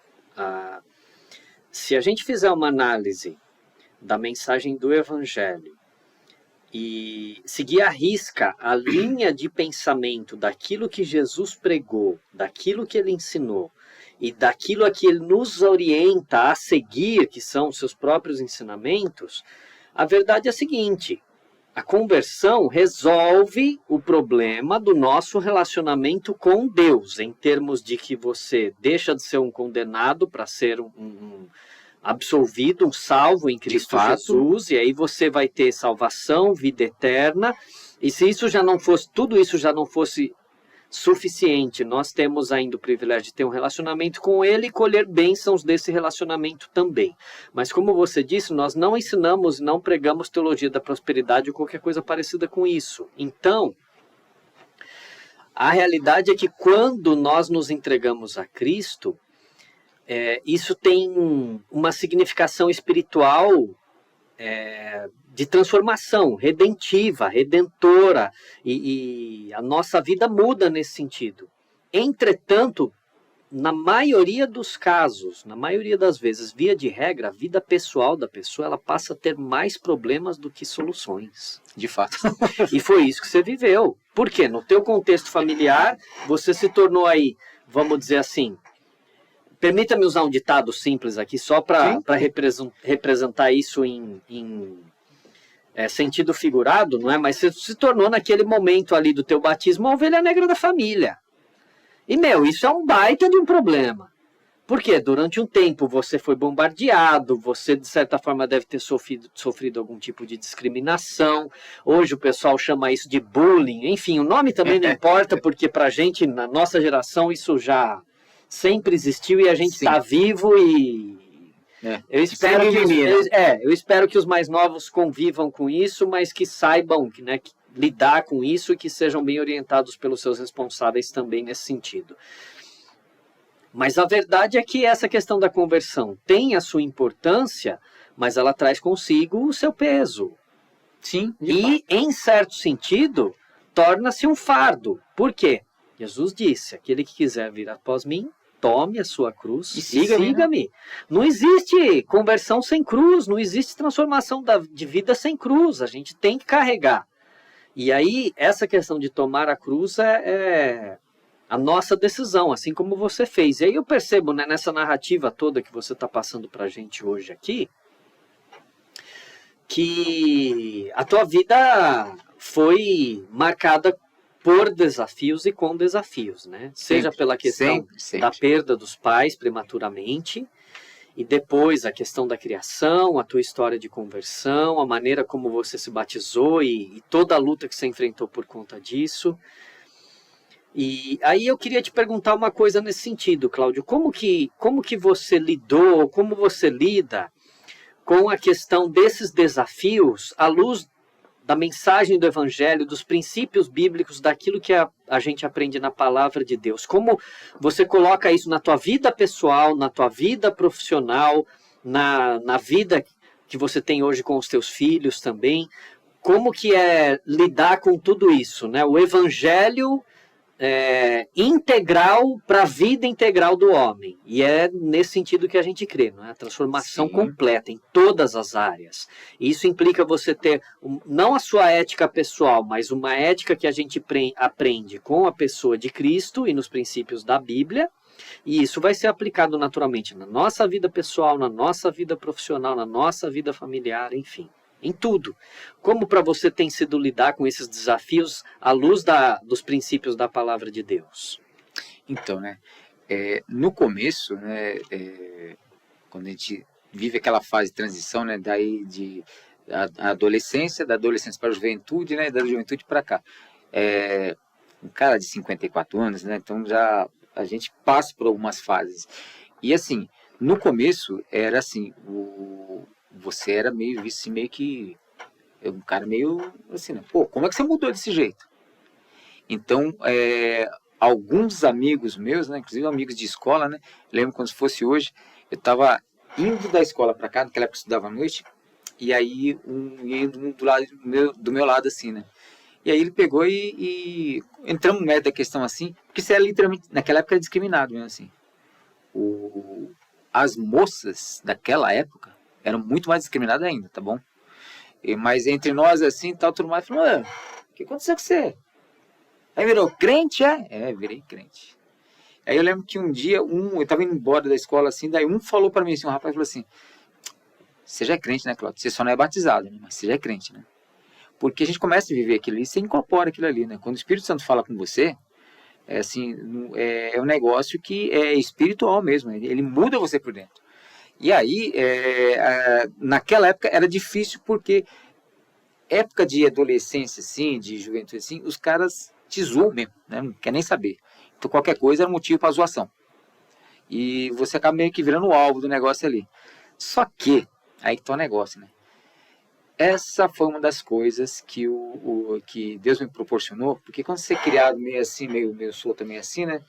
se a gente fizer uma análise da mensagem do Evangelho e seguir à risca a linha de pensamento daquilo que Jesus pregou, daquilo que ele ensinou, e daquilo a que ele nos orienta a seguir, que são os seus próprios ensinamentos, a verdade é a seguinte: a conversão resolve o problema do nosso relacionamento com Deus, em termos de que você deixa de ser um condenado para ser um absolvido, um salvo em Cristo Jesus, e aí você vai ter salvação, vida eterna, e se isso já não fosse, tudo isso já não fosse suficiente, nós temos ainda o privilégio de ter um relacionamento com ele e colher bênçãos desse relacionamento também. Mas como você disse, nós não ensinamos, não pregamos teologia da prosperidade ou qualquer coisa parecida com isso. Então, a realidade é que quando nós nos entregamos a Cristo, isso tem uma significação espiritual de transformação, redentiva, redentora, e a nossa vida muda nesse sentido. Entretanto, na maioria dos casos, na maioria das vezes, via de regra, a vida pessoal da pessoa, ela passa a ter mais problemas do que soluções. De fato. E foi isso que você viveu. Por quê? No teu contexto familiar, você se tornou aí, vamos dizer assim, permita-me usar um ditado simples aqui, só para representar isso em sentido figurado, não é? Mas você se tornou naquele momento ali do teu batismo a ovelha negra da família. E, isso é um baita de um problema. Por quê? Durante um tempo você foi bombardeado, você de certa forma deve ter sofrido algum tipo de discriminação. Hoje o pessoal chama isso de bullying. Enfim, o nome também não importa, porque pra gente, na nossa geração, isso já sempre existiu e a gente está vivo e... Eu espero que os mais novos convivam com isso, mas que saibam lidar com isso e que sejam bem orientados pelos seus responsáveis também nesse sentido. Mas a verdade é que essa questão da conversão tem a sua importância, mas ela traz consigo o seu peso. Sim. E, em certo sentido, torna-se um fardo. Por quê? Jesus disse, aquele que quiser vir após mim, tome a sua cruz e siga-me. Não existe conversão sem cruz, não existe transformação de vida sem cruz. A gente tem que carregar. E aí, essa questão de tomar a cruz é a nossa decisão, assim como você fez. E aí eu percebo, nessa narrativa toda que você está passando para a gente hoje aqui, que a tua vida foi marcada por desafios e com desafios, né? Seja Sempre, pela questão sempre. da perda dos pais prematuramente, e depois a questão da criação, a tua história de conversão, a maneira como você se batizou e toda a luta que você enfrentou por conta disso. E aí eu queria te perguntar uma coisa nesse sentido, Cláudio. Como que você lidou, como você lida com a questão desses desafios à luz da mensagem do Evangelho, dos princípios bíblicos, daquilo que a gente aprende na palavra de Deus? Como você coloca isso na tua vida pessoal, na tua vida profissional, na vida que você tem hoje com os teus filhos também? Como que é lidar com tudo isso, né? O Evangelho integral para a vida integral do homem. E é nesse sentido que a gente crê, não é? A transformação Sim. completa em todas as áreas. E isso implica você ter, não a sua ética pessoal, mas uma ética que a gente aprende com a pessoa de Cristo e nos princípios da Bíblia. E isso vai ser aplicado naturalmente na nossa vida pessoal, na nossa vida profissional, na nossa vida familiar, enfim. Em tudo. Como para você tem sido lidar com esses desafios à luz dos princípios da palavra de Deus? Então, né, no começo, né, quando a gente vive aquela fase de transição, né, daí a adolescência, da adolescência para a juventude, né, da juventude para cá. Um cara de 54 anos, né, então já a gente passa por algumas fases. E assim, no começo era assim, você era meio visto assim, meio que um cara meio assim, né? Pô, como é que você mudou desse jeito? Então, alguns amigos meus, né, inclusive amigos de escola, né, lembro como se fosse hoje, eu estava indo da escola para cá, naquela época eu estudava à noite, e aí um do meu lado assim, né? E aí ele pegou e entramos no mérito da questão assim, porque você era literalmente, naquela época era discriminado mesmo assim. As moças daquela época eram muito mais discriminadas ainda, tá bom? Mas entre nós, assim, tal, tudo mais, falou, o que aconteceu com você? Aí virou crente, é? Virei crente. Aí eu lembro que um dia, eu tava indo embora da escola, assim, daí um falou pra mim, assim, um rapaz falou assim, você já é crente, né, Cláudio? Você só não é batizado, né? Mas você já é crente, né? Porque a gente começa a viver aquilo ali, você incorpora aquilo ali, né? Quando o Espírito Santo fala com você, assim, é um negócio que é espiritual mesmo, ele muda você por dentro. E aí, naquela época era difícil porque época de adolescência, assim, de juventude, assim, os caras te zoam mesmo, né? Não quer nem saber. Então qualquer coisa era motivo para zoação. E você acaba meio que virando o alvo do negócio ali. Só que, aí que tá o negócio, né? Essa foi uma das coisas que, que Deus me proporcionou, porque quando você é criado meio assim, meio solto, meio assim, né?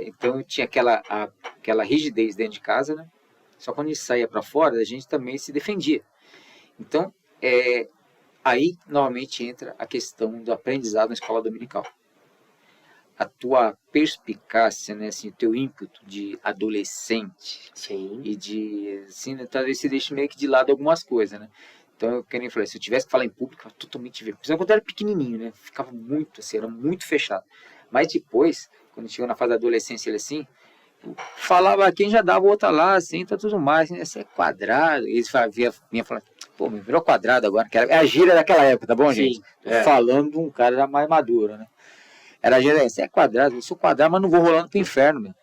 Então eu tinha aquela rigidez dentro de casa, né? Só quando a gente saía para fora, a gente também se defendia. Então, aí novamente entra a questão do aprendizado na escola dominical. A tua perspicácia, né, assim, o teu ímpeto de adolescente. Sim. E de, assim, né, talvez você deixe meio que de lado algumas coisas, né? Então, eu queria falar, se eu tivesse que falar em público, eu totalmente vermelho. Porque quando eu era pequenininho, né? Ficava muito assim, era muito fechado. Mas depois, quando chegou na fase da adolescência, ele assim, falava quem já dava outra lá, assim, tá tudo mais, assim, você é quadrado. E eles vinha falando, pô, me virou quadrado agora. Que é a gíria daquela época, tá bom, gente? Falando de um cara já mais maduro, né? Era a gíria, você é quadrado, eu sou quadrado, mas não vou rolando pro inferno, meu.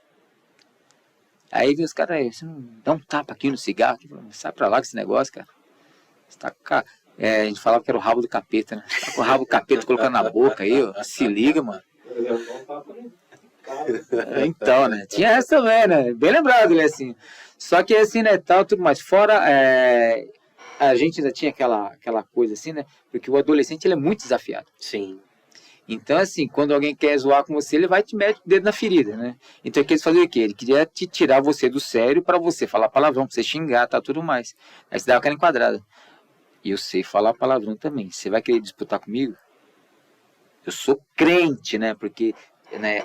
Aí vem os caras, você não dá um tapa aqui no cigarro, sai pra lá com esse negócio, cara. Você tá com a gente falava que era o rabo do capeta, né? Tá com o rabo do capeta colocando na boca aí, ó. Se liga, mano. Então, né? Tinha essa também, né? Bem lembrado, né? Assim. Só que assim, né? Tal, tudo mais. Fora, a gente ainda tinha aquela coisa assim, né? Porque o adolescente, ele é muito desafiado. Sim. Então, assim, quando alguém quer zoar com você, ele vai te meter o dedo na ferida, né? Então, ele quis fazer o quê? Ele queria te tirar você do sério para você falar palavrão, pra você xingar, tá, tudo mais. Aí você dava aquela enquadrada. E eu sei falar palavrão também. Você vai querer disputar comigo? Eu sou crente, né? Porque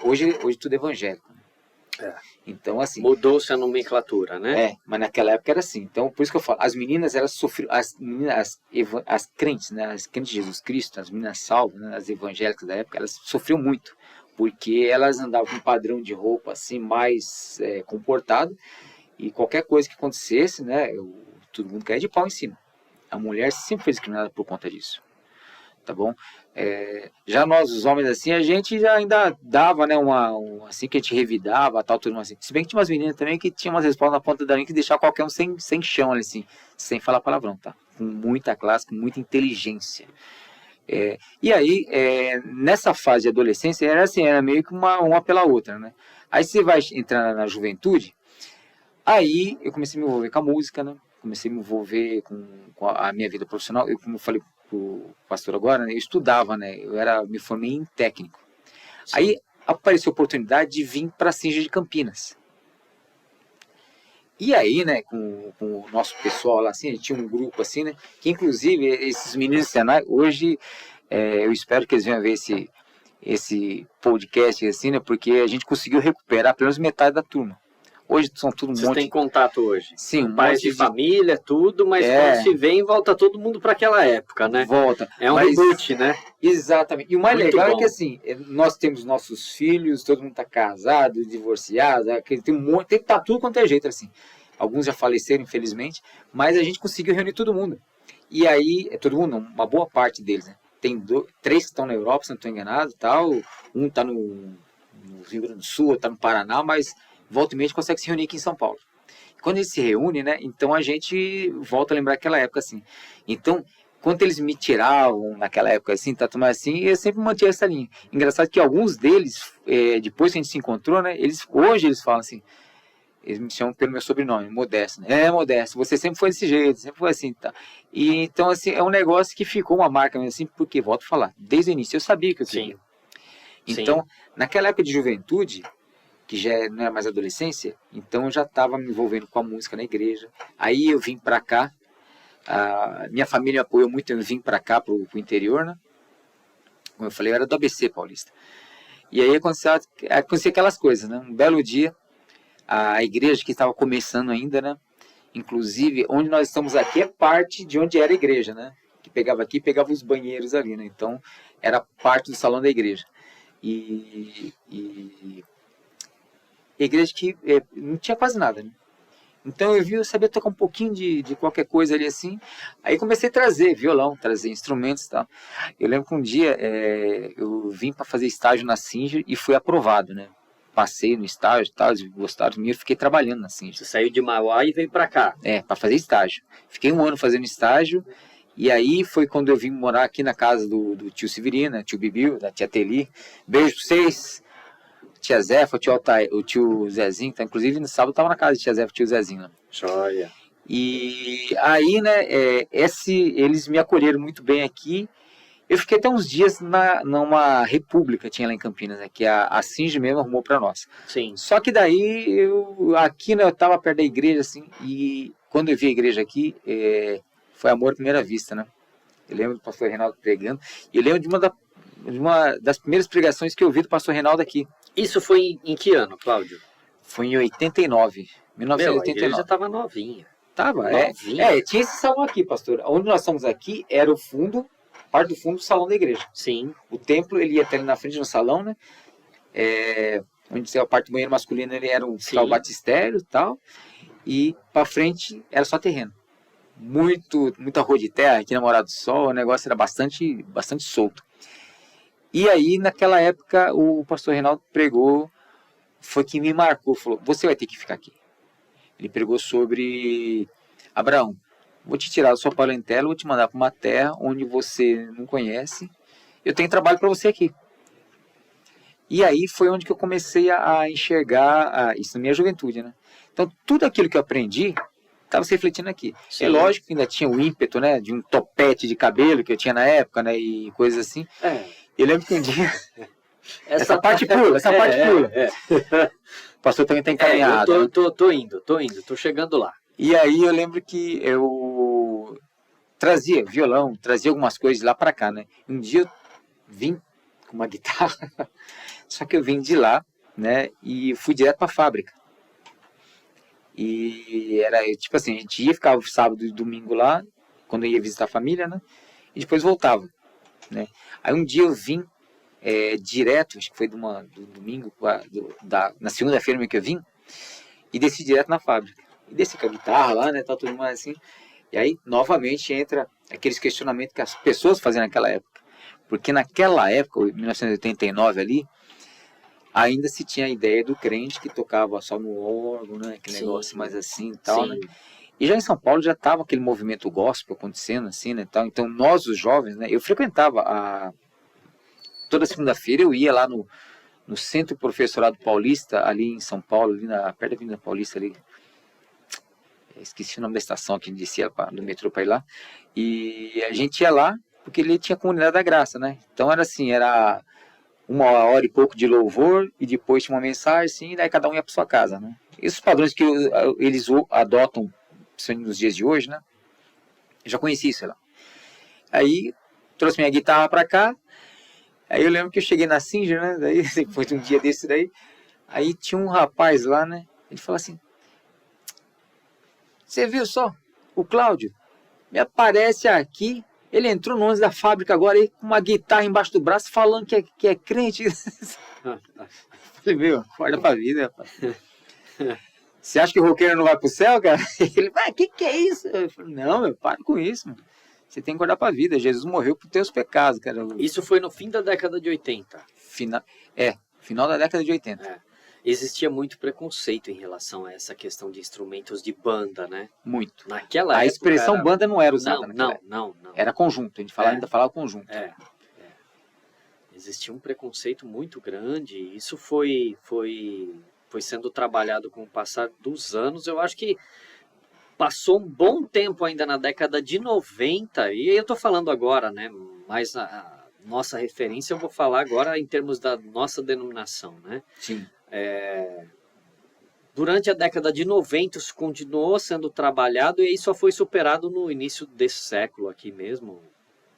hoje tudo é evangélico. Né? Então, assim... Mudou-se a nomenclatura, né? Mas naquela época era assim. Então, por isso que eu falo, as meninas, elas sofriam... As crentes, né? As crentes de Jesus Cristo, as meninas salvas, né? As evangélicas da época, elas sofriam muito. Porque elas andavam com um padrão de roupa, assim, mais comportado. E qualquer coisa que acontecesse, né? Todo mundo caía de pau em cima. A mulher sempre foi discriminada por conta disso, tá bom? Já nós, os homens, assim, a gente já ainda dava, né, assim, que a gente revidava, tal, tudo assim. Se bem que tinha umas meninas também que tinham umas respostas na ponta da língua que deixavam qualquer um sem chão, assim, sem falar palavrão, tá? Com muita classe, com muita inteligência. E aí, nessa fase de adolescência, era assim, era meio que uma pela outra, né? Aí você vai entrar na juventude, aí eu comecei a me envolver com a música, né? Comecei a me envolver com a minha vida profissional. Eu, como eu falei pro pastor agora, né, eu estudava, né? Me formei em técnico. Sim. Aí apareceu a oportunidade de vir para a Sinja de Campinas. E aí, né, com o nosso pessoal lá, assim, a gente tinha um grupo assim, né, que inclusive esses meninos do Senai, hoje eu espero que eles venham ver esse podcast, assim, né, porque a gente conseguiu recuperar pelo menos metade da turma. Hoje são tudo um Vocês monte... têm contato hoje? Sim, um pais monte de família, tudo, mas quando se vem, volta todo mundo para aquela época, né? Volta. É um reboot, né? Exatamente. E o mais Muito legal bom. É que, assim, nós temos nossos filhos, todo mundo está casado, divorciado, tem um monte, tá tudo quanto é jeito, assim. Alguns já faleceram, infelizmente, mas a gente conseguiu reunir todo mundo. E aí, todo mundo, uma boa parte deles, né? Tem 3 que estão na Europa, se não estou enganado, tal. Um está no Rio Grande do Sul, está no Paraná, mas volta e meia a gente consegue se reunir aqui em São Paulo. Quando eles se reúnem, né, então a gente volta a lembrar aquela época, assim. Então, quando eles me tiravam naquela época, assim, tá tudo assim, eu sempre mantinha essa linha. Engraçado que alguns deles, depois que a gente se encontrou, né, hoje eles falam assim, eles me chamam pelo meu sobrenome, Modesto, né? Modesto, você sempre foi desse jeito, sempre foi assim, tá? E, então, assim, é um negócio que ficou uma marca mesmo, assim, porque, volto a falar, desde o início eu sabia que eu queria. Sim. Então, naquela época de juventude, que já não era mais adolescência, então eu já estava me envolvendo com a música na igreja. Aí eu vim para cá, minha família me apoiou muito, eu vim para cá, pro interior, né? Como eu falei, eu era do ABC Paulista. E aí aconteceu aquelas coisas, né? Um belo dia, a igreja que estava começando ainda, né? Inclusive, onde nós estamos aqui é parte de onde era a igreja, né? Que pegava aqui, pegava os banheiros ali, né? Então, era parte do salão da igreja. E igreja que não tinha quase nada, né? Então eu sabia tocar um pouquinho de qualquer coisa ali assim. Aí comecei a trazer violão, trazer instrumentos e tal. Eu lembro que um dia eu vim para fazer estágio na Singer e fui aprovado, né? Passei no estágio e tal, eles gostaram de mim, eu fiquei trabalhando na Singer. Você saiu de Mauá e veio para cá? Para fazer estágio. Fiquei 1 ano fazendo estágio. E aí foi quando eu vim morar aqui na casa do tio Severino, tio Bibiu, da tia Teli. Beijo pra vocês. Tia Zefa, o tio Zezinho, tá? Inclusive no sábado eu tava na casa de tia Zefa e tio Zezinho. Né? Joia. E aí, né, eles me acolheram muito bem aqui. Eu fiquei até uns dias numa república, tinha lá em Campinas, né, que a Singe mesmo arrumou para nós. Sim. Só que daí, aqui, né, eu tava perto da igreja, assim, e quando eu vi a igreja aqui, foi amor à primeira vista, né? Eu lembro do pastor Reinaldo pregando, e eu lembro de uma das primeiras pregações que eu vi do pastor Reinaldo aqui. Isso foi em que ano, Cláudio? Foi em 1989. A igreja estava novinha. Tava, tinha esse salão aqui, pastor. Onde nós estamos aqui era o fundo, parte do fundo do salão da igreja. Sim. O templo, ele ia até ali na frente no salão, né? Onde tinha a parte do banheiro masculino, ele era um batistério e tal. E para frente era só terreno. Muita rua de terra, aqui na Morada do Sol, o negócio era bastante solto. E aí, naquela época, o pastor Reinaldo pregou, foi que me marcou, falou, você vai ter que ficar aqui. Ele pregou sobre Abraão, vou te tirar da sua parentela, vou te mandar para uma terra onde você não conhece, eu tenho trabalho para você aqui. E aí foi onde que eu comecei a enxergar isso na minha juventude, né? Então, tudo aquilo que eu aprendi estava se refletindo aqui. Sim. É lógico que ainda tinha o ímpeto, né, de um topete de cabelo que eu tinha na época, né, e coisas assim. Eu lembro que um dia... essa parte pula. O pastor também está encaminhado. Eu tô indo, tô chegando lá. E aí eu lembro que eu trazia violão, trazia algumas coisas lá para cá, né. Um dia eu vim com uma guitarra, só que eu vim de lá, né, e fui direto para a fábrica. E era tipo assim, a gente ia ficar sábado e domingo lá, quando eu ia visitar a família, né, e depois voltava, né. Aí um dia eu vim direto, acho que foi do domingo, na segunda-feira que eu vim, e desci direto na fábrica. E desci com a guitarra lá, né, tá tudo mais assim. E aí, novamente, entra aqueles questionamentos que as pessoas faziam naquela época. Porque naquela época, em 1989 ali, ainda se tinha a ideia do crente que tocava só no órgão, né? Aquele negócio mais assim e tal, né? E já em São Paulo já estava aquele movimento gospel acontecendo, assim, né? Tal. Então, nós, os jovens, né? Eu frequentava toda segunda-feira eu ia lá no Centro Professorado Paulista, ali em São Paulo, ali perto da Avenida Paulista, ali. Esqueci o nome da estação que a gente descia do metrô para ir lá. E a gente ia lá porque ele tinha a Comunidade da Graça, né? Então era assim, era 1 hora e pouco de louvor e depois tinha uma mensagem, assim, e daí cada um ia para sua casa, né? Esses padrões que eles adotam, principalmente nos dias de hoje, né? Eu já conheci isso lá. Aí trouxe minha guitarra para cá. Aí eu lembro que eu cheguei na Singer, né? Daí, depois de um dia desse daí, aí tinha um rapaz lá, né? Ele falou assim: você viu só? O Cláudio me aparece aqui. Ele entrou no ônibus da fábrica agora aí com uma guitarra embaixo do braço falando que é crente. Falei, meu, acorda pra vida, rapaz. Você acha que o roqueiro não vai pro céu, cara? Ele, vai, que é isso? Eu falei, não, meu, para com isso, mano. Você tem que acordar pra vida. Jesus morreu por teus pecados, cara. Isso foi no fim da década de 80. Final da década de 80. É. Existia muito preconceito em relação a essa questão de instrumentos de banda, né? Muito. Naquela época. A expressão banda não era usada naquela época. Não. Era conjunto, a gente ainda falava conjunto. Existia um preconceito muito grande. Isso foi sendo trabalhado com o passar dos anos. Eu acho que passou um bom tempo ainda na década de 90, e eu estou falando agora, né? Mas a nossa referência eu vou falar agora em termos da nossa denominação, né? Sim. Durante a década de 90 isso continuou sendo trabalhado e aí só foi superado no início desse século aqui mesmo.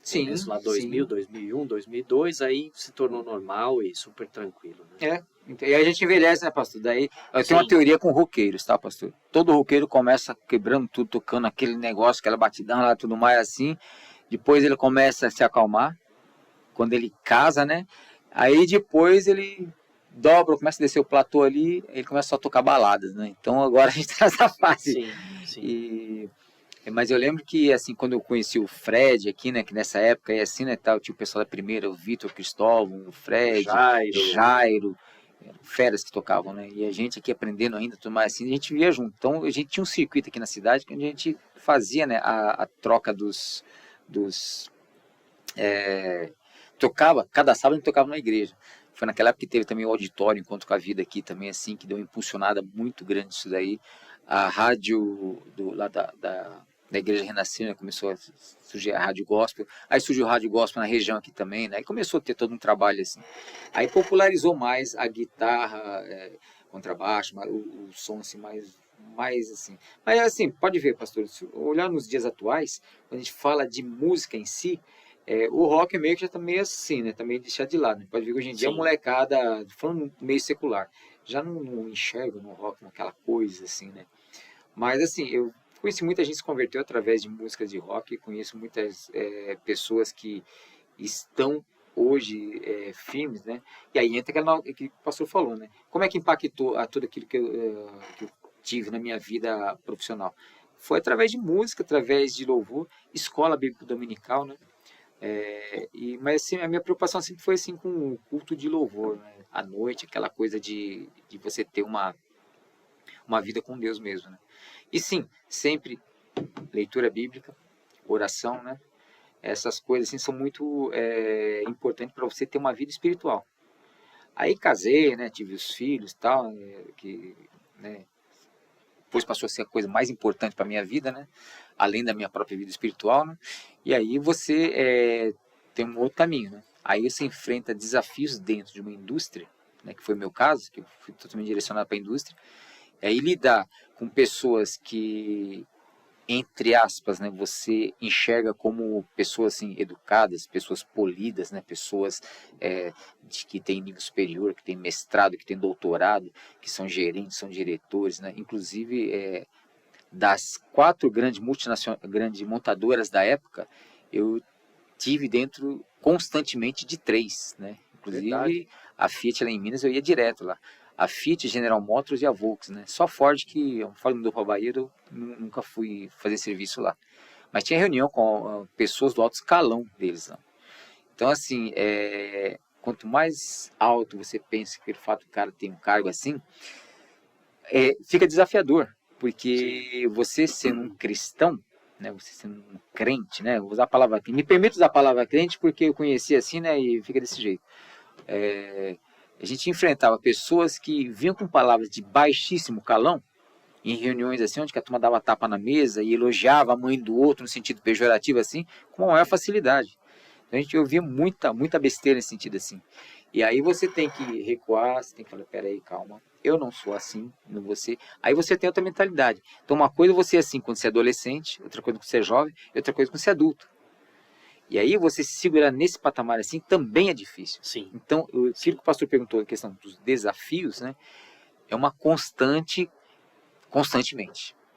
Sim. Lá 2000, sim. 2001, 2002, aí se tornou normal e super tranquilo, né? E aí a gente envelhece, né, pastor? Daí eu tenho uma teoria com roqueiros, tá, pastor? Todo roqueiro começa quebrando tudo, tocando aquele negócio, aquela batidão lá, tudo mais assim. Depois ele começa a se acalmar, quando ele casa, né? Aí depois ele dobra, começa a descer o platô ali, ele começa só a tocar baladas, né? Então agora a gente tá nessa fase. Sim. Mas eu lembro que, assim, quando eu conheci o Fred aqui, né, que nessa época, e assim, né, tal, tinha o pessoal da primeira, o Vitor, o Cristóvão, o Fred, Jairo, feras que tocavam, né, e a gente aqui aprendendo ainda, tudo mais assim, a gente via junto. Então, a gente tinha um circuito aqui na cidade que a gente fazia, né, a troca tocava, cada sábado a gente tocava na igreja. Foi naquela época que teve também o auditório Encontro com a Vida aqui também, assim, que deu uma impulsionada muito grande isso daí. A rádio lá da Igreja Renascer, né, começou a surgir a Rádio Gospel, aí surgiu a Rádio Gospel na região aqui também, né, e começou a ter todo um trabalho assim. Aí popularizou mais a guitarra, contrabaixo, o som assim, mais assim. Mas assim, pode ver, pastor, se olhar nos dias atuais, quando a gente fala de música em si, o rock meio que já tá meio assim, né, tá meio deixado de lado, né? Pode ver que hoje em dia a molecada, falando meio secular, já não enxerga no rock aquela coisa assim, né. Mas assim, eu conheci muita gente que se converteu através de músicas de rock, conheço muitas pessoas que estão hoje firmes, né? E aí entra aquela que o pastor falou, né? Como é que impactou a tudo aquilo que eu tive na minha vida profissional? Foi através de música, através de louvor, escola bíblica dominical, né? Mas assim, a minha preocupação sempre foi assim com o culto de louvor, né? À noite, aquela coisa de você ter uma vida com Deus mesmo, né? E sim, sempre leitura bíblica, oração, né? Essas coisas assim são muito importantes para você ter uma vida espiritual. Aí casei, né? Tive os filhos e tal, que, né? Depois passou a ser a coisa mais importante para minha vida, né? Além da minha própria vida espiritual, né? E aí você tem um outro caminho, né? Aí você enfrenta desafios dentro de uma indústria, né? Que foi o meu caso, que eu fui totalmente direcionado para a indústria. E aí lidar com pessoas que, entre aspas, né, você enxerga como pessoas assim, educadas, pessoas polidas, né, pessoas que têm nível superior, que têm mestrado, que têm doutorado, que são gerentes, são diretores, né, inclusive das 4 grandes montadoras da época, eu tive dentro constantemente de 3, né, inclusive verdade. A Fiat lá em Minas eu ia direto lá. a Fiat, General Motors e a Volks, né? Só Ford que eu falo mudou para Bahia, eu nunca fui fazer serviço lá. Mas tinha reunião com pessoas do alto escalão deles lá. Então, assim, quanto mais alto você pensa que o fato do cara tem um cargo assim, fica desafiador, porque você sendo um cristão, né, você sendo um crente, né, vou usar a palavra crente, me permito usar a palavra crente porque eu conheci assim, né, e fica desse jeito. A gente enfrentava pessoas que vinham com palavras de baixíssimo calão, em reuniões assim, onde a turma dava tapa na mesa e elogiava a mãe do outro no sentido pejorativo assim, com a maior facilidade. Então a gente ouvia muita besteira nesse sentido assim. E aí você tem que recuar, você tem que falar, peraí, calma, eu não sou assim, não vou ser. Aí você tem outra mentalidade. Então uma coisa é você é assim quando você é adolescente, outra coisa quando você é jovem, e outra coisa quando você é adulto. E aí você se segurar nesse patamar assim também é difícil. Sim. Então, aquilo que o pastor perguntou, a questão dos desafios, né, é uma constantemente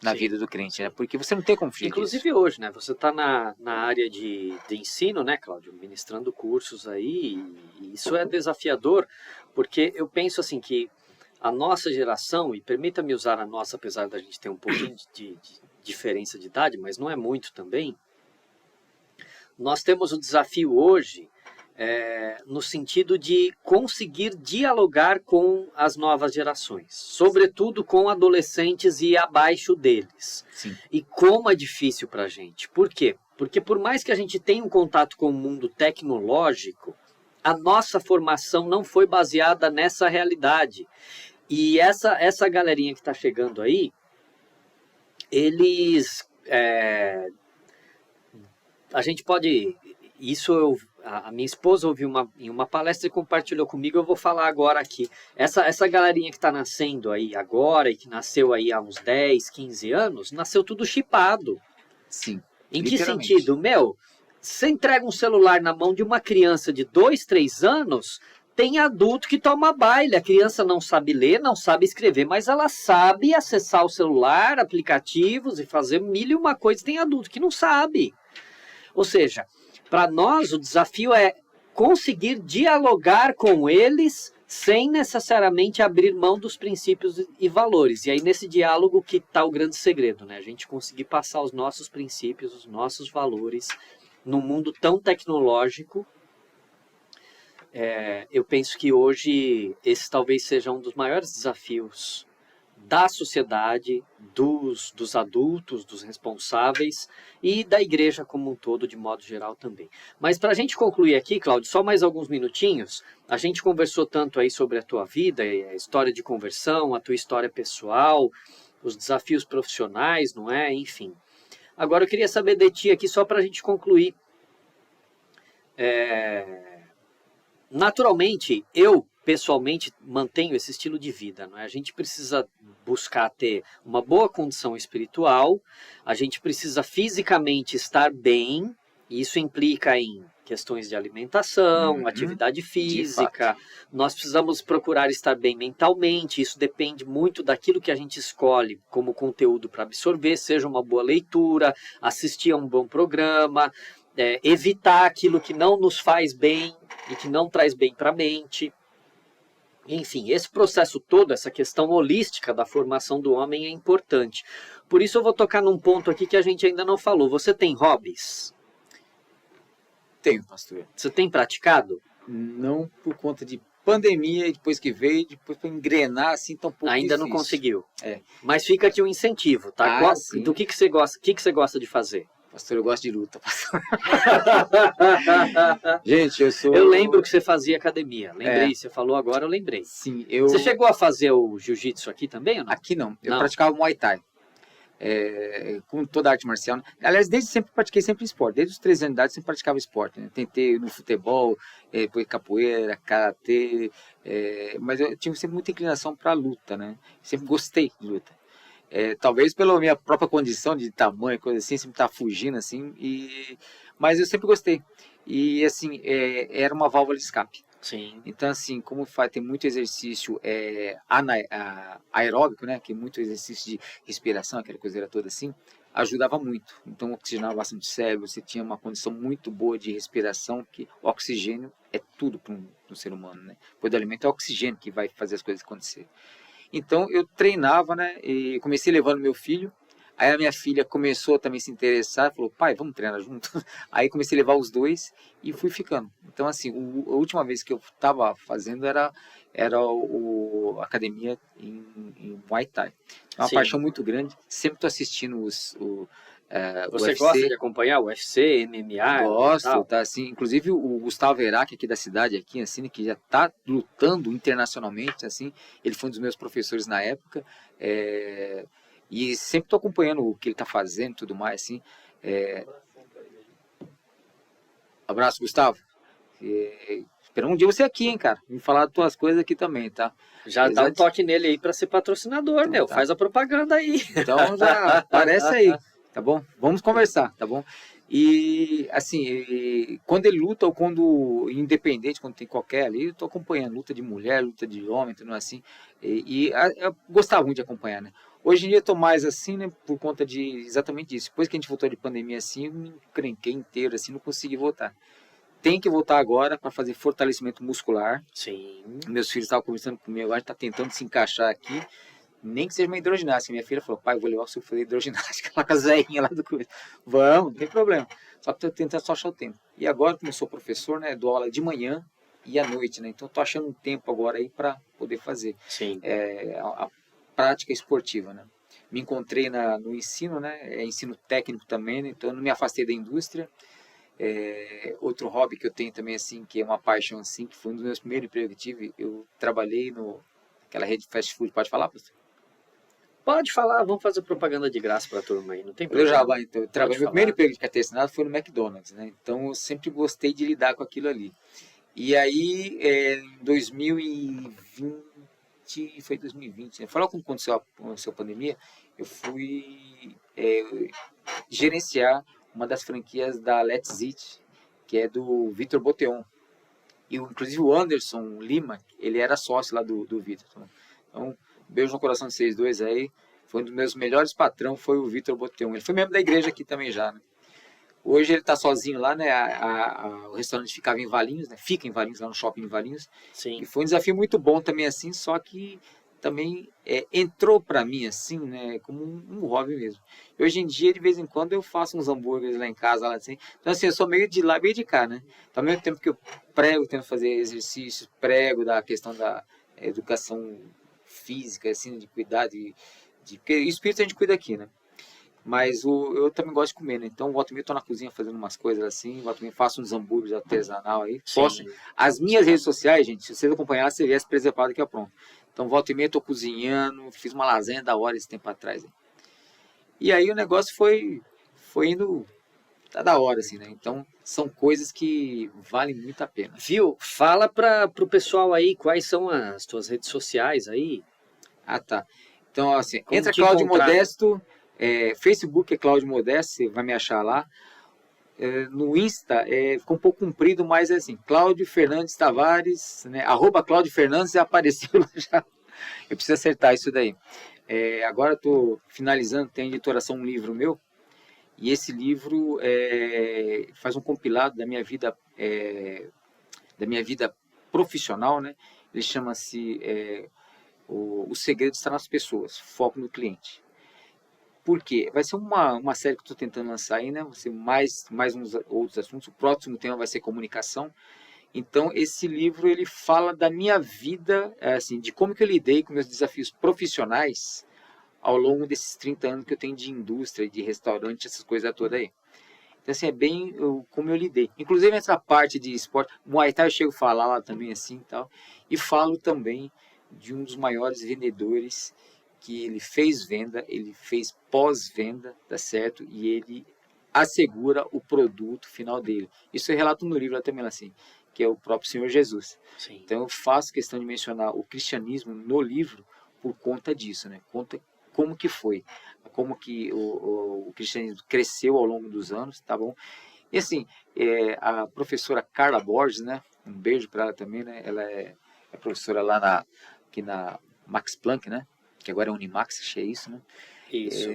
na vida do crente, né? Porque você não tem como fugir inclusive disso. Hoje, né? Você está na área de ensino, né, Cláudio? Ministrando cursos aí, e isso é desafiador, porque eu penso assim que a nossa geração, e permita-me usar a nossa, apesar da gente ter um pouquinho de diferença de idade, mas não é muito também, nós temos o desafio hoje no sentido de conseguir dialogar com as novas gerações, sobretudo com adolescentes e abaixo deles. Sim. E como é difícil para a gente. Por quê? Porque por mais que a gente tenha um contato com o mundo tecnológico, a nossa formação não foi baseada nessa realidade. E essa galerinha que está chegando aí, eles... a gente pode... A minha esposa ouviu em uma palestra e compartilhou comigo, eu vou falar agora aqui. Essa galerinha que está nascendo aí agora e que nasceu aí há uns 10, 15 anos, nasceu tudo chipado. Sim. Em que sentido? Você entrega um celular na mão de uma criança de 2, 3 anos, tem adulto que toma baile. A criança não sabe ler, não sabe escrever, mas ela sabe acessar o celular, aplicativos e fazer mil e uma coisas. Tem adulto que não sabe. Ou seja, para nós o desafio é conseguir dialogar com eles sem necessariamente abrir mão dos princípios e valores. E aí nesse diálogo que está o grande segredo, né? A gente conseguir passar os nossos princípios, os nossos valores num mundo tão tecnológico. Eu penso que hoje esse talvez seja um dos maiores desafios da sociedade, dos adultos, dos responsáveis e da igreja como um todo, de modo geral também. Mas para a gente concluir aqui, Cláudio, só mais alguns minutinhos, a gente conversou tanto aí sobre a tua vida, a história de conversão, a tua história pessoal, os desafios profissionais, não é? Enfim. Agora eu queria saber de ti aqui, só para a gente concluir. Naturalmente, eu pessoalmente mantenho esse estilo de vida, não é? A gente precisa buscar ter uma boa condição espiritual, a gente precisa fisicamente estar bem, e isso implica em questões de alimentação, atividade física, nós precisamos procurar estar bem mentalmente, isso depende muito daquilo que a gente escolhe como conteúdo para absorver, seja uma boa leitura, assistir a um bom programa, evitar aquilo que não nos faz bem e que não traz bem para a mente. Enfim, esse processo todo, essa questão holística da formação do homem é importante. Por isso eu vou tocar num ponto aqui que a gente ainda não falou. Você tem hobbies? Tenho, pastor. Você tem praticado? Não por conta de pandemia, e depois que veio, depois para engrenar assim tão pouco ainda difícil. Não conseguiu. Mas fica aqui um incentivo, tá? Do que você gosta? O que você gosta de fazer? Pastor, eu gosto de luta, pastor. Gente, eu lembro que você fazia academia. Lembrei, você falou agora, eu lembrei. Sim, Você chegou a fazer o jiu-jitsu aqui também ou não? Aqui não. Eu praticava Muay Thai. Com toda a arte marcial. Né? Aliás, desde sempre pratiquei sempre esporte. Desde os 13 anos de idade sempre praticava esporte. Né? Tentei no futebol, depois capoeira, karatê, mas eu tive sempre muita inclinação para luta, né? Sempre gostei de luta. Talvez pela minha própria condição de tamanho, coisa assim, sempre tá fugindo assim, mas eu sempre gostei. E assim, era uma válvula de escape. Sim. Então assim, como tem muito exercício aeróbico, né, que é muito exercício de respiração, aquela coisa toda assim, ajudava muito. Então oxigenava bastante o cérebro, você tinha uma condição muito boa de respiração, que o oxigênio é tudo para um ser humano, né? Depois do alimento é o oxigênio que vai fazer as coisas acontecer. Então eu treinava, né? E comecei levando meu filho. Aí a minha filha começou também a se interessar, falou, pai, vamos treinar junto? Aí comecei a levar os dois e fui ficando. Então, assim, a última vez que eu estava fazendo era a academia em Muay Thai. É uma paixão muito grande. Sempre estou assistindo Você UFC. gosta de acompanhar o UFC, MMA? Gosto, tá assim. Inclusive o Gustavo Erac, aqui da cidade, aqui, assim, que já está lutando internacionalmente, assim. Ele foi um dos meus professores na época. E sempre estou acompanhando o que ele está fazendo e tudo mais, assim. Abraço, Gustavo. Esperamos um dia você aqui, hein, cara. Me falar das tuas coisas aqui também, tá? Já dá um toque nele aí para ser patrocinador, então, meu. Tá. Faz a propaganda aí. Então já aparece aí, tá bom? Vamos conversar, tá bom? E, assim, quando ele luta ou quando independente, quando tem qualquer ali, eu tô acompanhando luta de mulher, luta de homem, tudo assim. Eu gostava muito de acompanhar, né? Hoje em dia eu tô mais assim, né, por conta de exatamente isso. Depois que a gente voltou de pandemia assim, eu me encrenquei inteiro, assim, não consegui voltar. Tem que voltar agora para fazer fortalecimento muscular. Sim. Meus filhos estavam conversando comigo, agora tá tentando se encaixar aqui. Nem que seja uma hidroginástica. Minha filha falou, pai, eu vou levar o seu fazer hidroginástica lá com a Zéinha lá do começo. Vamos, não tem problema. Só que eu tô tentando só achar o tempo. E agora, como eu sou professor, né, dou aula de manhã e à noite, né? Então tô achando um tempo agora aí para poder fazer. Sim. A prática esportiva, né? Me encontrei no ensino, né? Ensino técnico também, né? Então eu não me afastei da indústria. Outro hobby que eu tenho também, assim, que é uma paixão, assim, que foi um dos meus primeiros empregos que tive, eu trabalhei naquela rede de fast food. Pode falar, professor? Pode falar, vamos fazer propaganda de graça para a turma aí, não tem problema. Então, meu primeiro emprego de carteira assinada foi no McDonald's, né? Então eu sempre gostei de lidar com aquilo ali. E aí, em 2020, foi 2020, né? Foi logo quando aconteceu a pandemia, eu fui gerenciar uma das franquias da Let's Eat, que é do Vitor Boteon. E inclusive o Anderson Lima, ele era sócio lá do Vitor. Então, beijo no coração de vocês dois aí. Foi um dos meus melhores patrão, foi o Vitor Boteon. Ele foi membro da igreja aqui também já, né? Hoje ele está sozinho lá, né? O restaurante ficava em Valinhos, né? Fica em Valinhos, lá no shopping em Valinhos. Sim. E foi um desafio muito bom também, assim, só que também entrou para mim, assim, né? Como um hobby mesmo. E hoje em dia, de vez em quando, eu faço uns hambúrgueres lá em casa, lá assim. Então, assim, eu sou meio de lá, meio de cá, né? Então, ao mesmo tempo que eu prego, tento fazer exercícios, prego da questão da educação física, assim, de cuidar porque o espírito a gente cuida aqui, né? Mas eu também gosto de comer, né? Então, volta e meia, eu tô na cozinha fazendo umas coisas assim, volta e meia, faço uns hambúrgueres artesanal aí. As minhas redes sociais, gente, se vocês acompanharem, você vê as preservadas que é pronto. Então, volta e meia, eu tô cozinhando, fiz uma lasanha da hora esse tempo atrás. Hein? E aí o negócio foi indo, tá da hora, assim, né? Então, são coisas que valem muito a pena. Viu? Fala pro pessoal aí quais são as tuas redes sociais aí. Ah, tá. Então, assim, Como entra te Cláudio encontrar? Modesto, Facebook é Cláudio Modesto, você vai me achar lá. No Insta, ficou um pouco comprido, mas é assim, Cláudio Fernandes Tavares, né? @ Cláudio Fernandes já apareceu lá já. Eu preciso acertar isso daí. Agora estou finalizando, tem editoração um livro meu, e esse livro faz um compilado da minha vida profissional, né? Ele chama-se O Segredo Está nas Pessoas, Foco no Cliente. Por quê? Vai ser uma série que eu estou tentando lançar aí, né? Vai ser mais uns outros assuntos. O próximo tema vai ser comunicação. Então, esse livro, ele fala da minha vida, assim, de como que eu lidei com meus desafios profissionais ao longo desses 30 anos que eu tenho de indústria, de restaurante, essas coisas todas aí. Então, assim, é bem como eu lidei. Inclusive, essa parte de esporte, Muay Thai eu chego a falar lá também, assim, e tal. E falo também de um dos maiores vendedores que ele fez venda, ele fez pós-venda, tá certo? E ele assegura o produto final dele. Isso eu relato no livro também, assim, que é o próprio Senhor Jesus. Sim. Então, eu faço questão de mencionar o cristianismo no livro por conta disso, né? Conta como que foi, como que o cristianismo cresceu ao longo dos anos, tá bom? E assim, a professora Carla Borges, né? Um beijo para ela também, né? Ela é professora lá aqui na Max Planck, né? Que agora é Unimax, achei isso, né? Isso.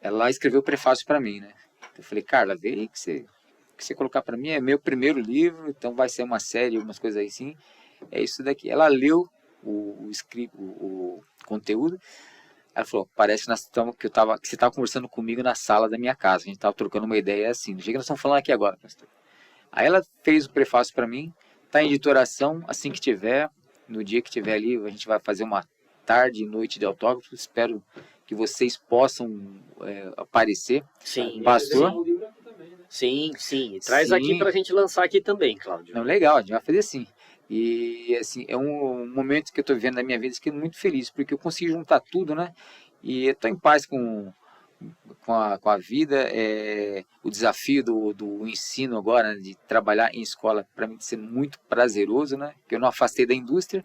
ela escreveu o prefácio para mim, né? Eu falei, Carla, vê aí que você colocar para mim, é meu primeiro livro, então vai ser uma série, algumas coisas aí sim. É isso daqui. Ela leu o conteúdo. Ela falou, parece que, que você estava conversando comigo na sala da minha casa. A gente estava trocando uma ideia assim. Do jeito que nós estamos falando aqui agora, pastor. Aí ela fez o prefácio para mim. Está em editoração. Assim que tiver, no dia que tiver ali, a gente vai fazer uma tarde e noite de autógrafo. Espero que vocês possam aparecer. Sim, pastor. Sim, sim. Traz aqui para a gente lançar aqui também, Cláudio. Não, legal, a gente vai fazer sim. E assim, é um momento que eu estou vivendo na minha vida que eu estou muito feliz, porque eu consegui juntar tudo, né? E estou em paz com a vida. O desafio do ensino agora, né, de trabalhar em escola, para mim, ser muito prazeroso, né? Porque eu não afastei da indústria.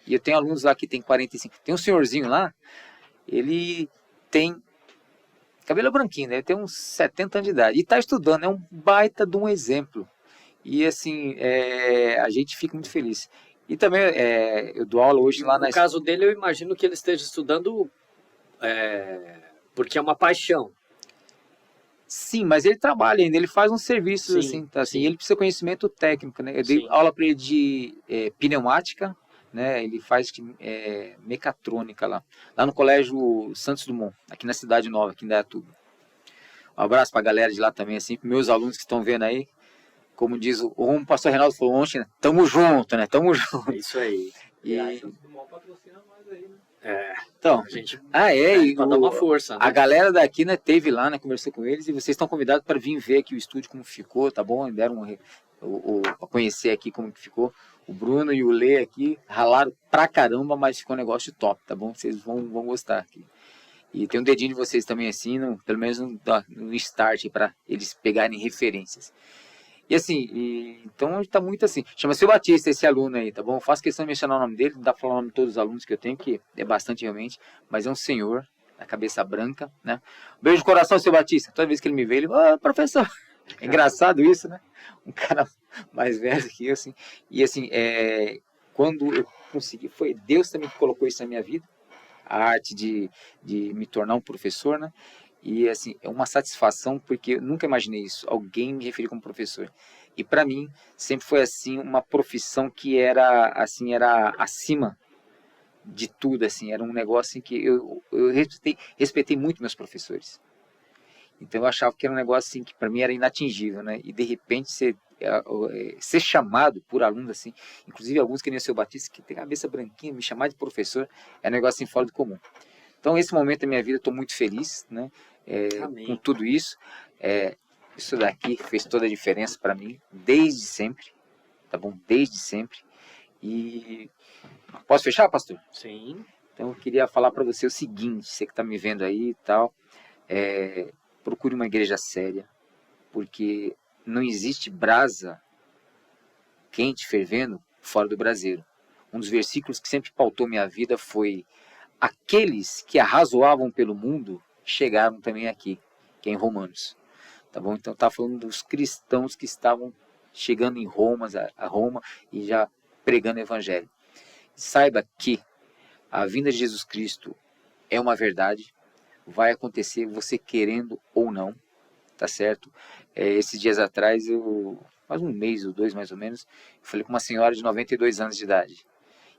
E eu tenho alunos lá que tem 45. Tem um senhorzinho lá, ele tem cabelo branquinho, né? Ele tem uns 70 anos de idade. E está estudando, é um baita de um exemplo. E assim, a gente fica muito feliz. E também eu dou aula hoje lá na... No caso dele, eu imagino que ele esteja estudando porque é uma paixão. Sim, mas ele trabalha ainda, ele faz uns serviços assim, tá? Assim, ele precisa de conhecimento técnico, né? Eu dei aula para ele de pneumática, né? Ele faz mecatrônica lá no Colégio Santos Dumont, aqui na Cidade Nova, aqui em Indaiatuba. Um abraço para a galera de lá também, assim, para meus alunos que estão vendo aí. Como diz o pastor Reinaldo falou ontem, né? Tamo junto, né? Tamo junto. É isso aí. E então, a gente para dar uma força, né? A galera daqui, né, teve lá, né, conversou com eles, e vocês estão convidados para vir ver aqui o estúdio como ficou, tá bom? Deram para conhecer aqui como que ficou. O Bruno e o Lê aqui ralaram pra caramba, mas ficou um negócio top, tá bom? Vocês vão gostar aqui. E tem um dedinho de vocês também assim, pelo menos no start, para eles pegarem referências. E assim, então está muito assim. Chama Seu Batista, esse aluno aí, tá bom? Eu faço questão de mencionar o nome dele, não dá para falar o nome de todos os alunos que eu tenho, que é bastante realmente, mas é um senhor, da cabeça branca, né? Beijo de coração, Seu Batista. Toda vez que ele me vê, ele fala, professor. É engraçado isso, né? Um cara mais velho que eu, assim. E assim, quando eu consegui, foi Deus também que colocou isso na minha vida, a arte de me tornar um professor, né? E assim, é uma satisfação, porque eu nunca imaginei isso, alguém me referir como professor. E para mim, sempre foi assim, uma profissão que era acima de tudo, assim, era um negócio em que eu respeitei muito meus professores. Então eu achava que era um negócio assim, que para mim era inatingível, né? E de repente ser chamado por alunos assim, inclusive alguns que nem o seu Batista, que tem cabeça branquinha, me chamar de professor, é um negócio assim fora do comum. Então, esse momento da minha vida, estou muito feliz, né? Com tudo isso. Isso daqui fez toda a diferença para mim, desde sempre, tá bom? Desde sempre. E posso fechar, pastor? Sim. Então, eu queria falar para você o seguinte, você que está me vendo aí e tal, procure uma igreja séria, porque não existe brasa quente, fervendo, fora do braseiro. Um dos versículos que sempre pautou minha vida foi: aqueles que arrazoavam pelo mundo chegaram também aqui, que é em Romanos. Tá bom? Então tá falando dos cristãos que estavam chegando em Roma e já pregando o evangelho. Saiba que a vinda de Jesus Cristo é uma verdade, vai acontecer você querendo ou não, tá certo? Esses dias atrás, faz um mês ou dois mais ou menos, eu falei com uma senhora de 92 anos de idade.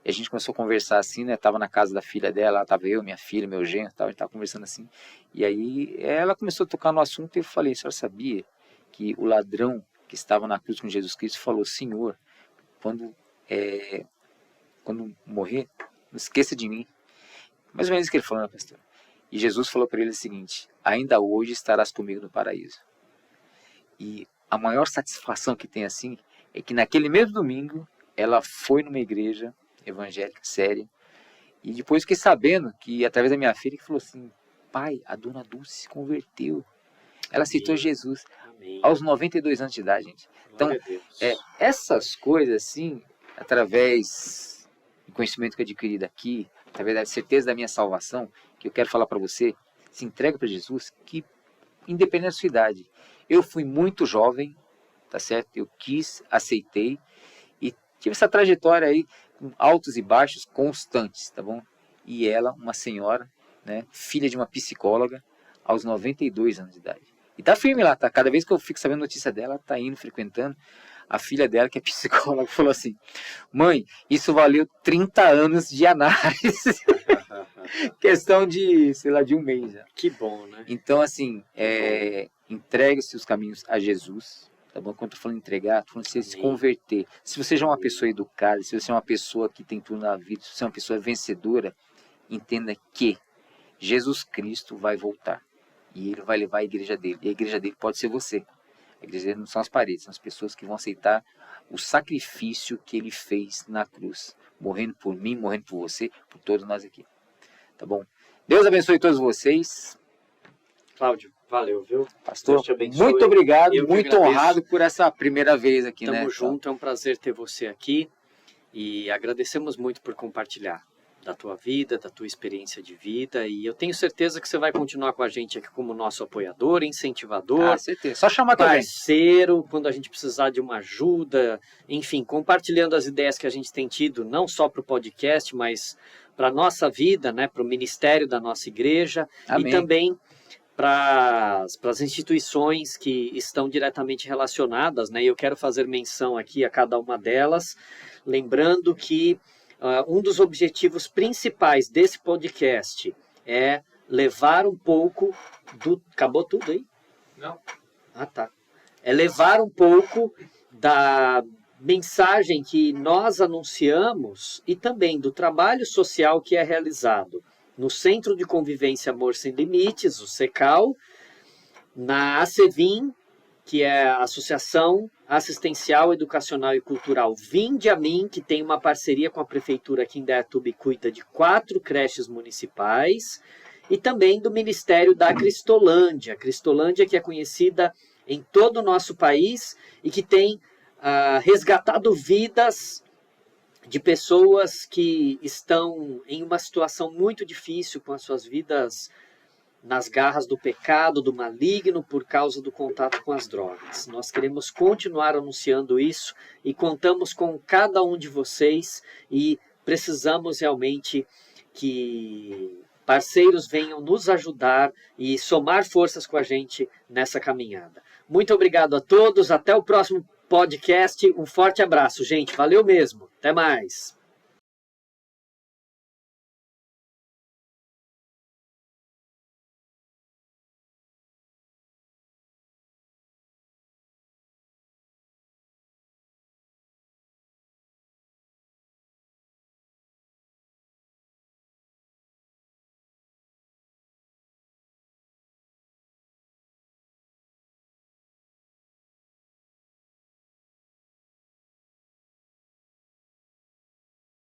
E a gente começou a conversar assim, né? Tava na casa da filha dela, tava eu, minha filha, meu genro, tal, a gente tava conversando assim. E aí ela começou a tocar no assunto e eu falei: a senhora sabia que o ladrão que estava na cruz com Jesus Cristo falou: Senhor, quando morrer, não esqueça de mim. Mais ou menos isso que ele falou, né, pastor? E Jesus falou para ele o seguinte: ainda hoje estarás comigo no paraíso. E a maior satisfação que tem assim é que naquele mesmo domingo ela foi numa igreja evangélica séria, e depois fiquei sabendo que, através da minha filha, que falou assim: pai, a dona Dulce se converteu, ela aceitou Jesus. Amém. Aos 92 anos de idade, gente. Então, essas coisas assim, através do conhecimento que eu adquiri daqui, através da certeza da minha salvação, que eu quero falar para você: se entrega para Jesus, que independente da sua idade. Eu fui muito jovem, tá certo? Eu quis, aceitei, e tive essa trajetória aí com altos e baixos constantes, tá bom? E ela, uma senhora, né, filha de uma psicóloga, aos 92 anos de idade. E tá firme lá, tá? Cada vez que eu fico sabendo notícia dela, tá indo, frequentando. A filha dela, que é psicóloga, falou assim: mãe, isso valeu 30 anos de análise. Questão de, sei lá, de um mês já. Que bom, né? Então, assim, entregue os seus caminhos a Jesus, tá bom? Quando eu tô falando entregar, tô falando de você se converter. Se você já é uma pessoa educada, se você é uma pessoa que tem tudo na vida, se você é uma pessoa vencedora, entenda que Jesus Cristo vai voltar. E ele vai levar a igreja dele. E a igreja dele pode ser você. A igreja dele não são as paredes, são as pessoas que vão aceitar o sacrifício que ele fez na cruz. Morrendo por mim, morrendo por você, por todos nós aqui. Tá bom? Deus abençoe todos vocês. Cláudio, valeu, viu? Pastor, Deus te abençoe. muito obrigado, Eu que muito agradeço. honrado por essa primeira vez aqui, né? Tamo junto, é um prazer ter você aqui. E agradecemos muito por compartilhar da tua vida, da tua experiência de vida, e eu tenho certeza que você vai continuar com a gente aqui como nosso apoiador, incentivador, certeza. Só chamar também. parceiro, quando a gente precisar de uma ajuda, enfim, compartilhando as ideias que a gente tem tido, não só para o podcast, mas para a nossa vida, né, para o ministério da nossa igreja, Amém. e também para as instituições que estão diretamente relacionadas, né, e eu quero fazer menção aqui a cada uma delas, lembrando que um dos objetivos principais desse podcast é levar um pouco do... Acabou tudo aí? Não. Ah, tá. É levar um pouco da mensagem que nós anunciamos e também do trabalho social que é realizado no Centro de Convivência Amor Sem Limites, o CECAL, na ACEVIM, que é a Associação Assistencial, Educacional e Cultural Vinde a Mim, que tem uma parceria com a Prefeitura aqui em Indaiatuba e cuida de 4 creches municipais, e também do Ministério da Cristolândia. Cristolândia, que é conhecida em todo o nosso país e que tem resgatado vidas de pessoas que estão em uma situação muito difícil com as suas vidas nas garras do pecado, do maligno, por causa do contato com as drogas. Nós queremos continuar anunciando isso e contamos com cada um de vocês e precisamos realmente que parceiros venham nos ajudar e somar forças com a gente nessa caminhada. Muito obrigado a todos, até o próximo podcast, um forte abraço, gente, valeu mesmo, até mais.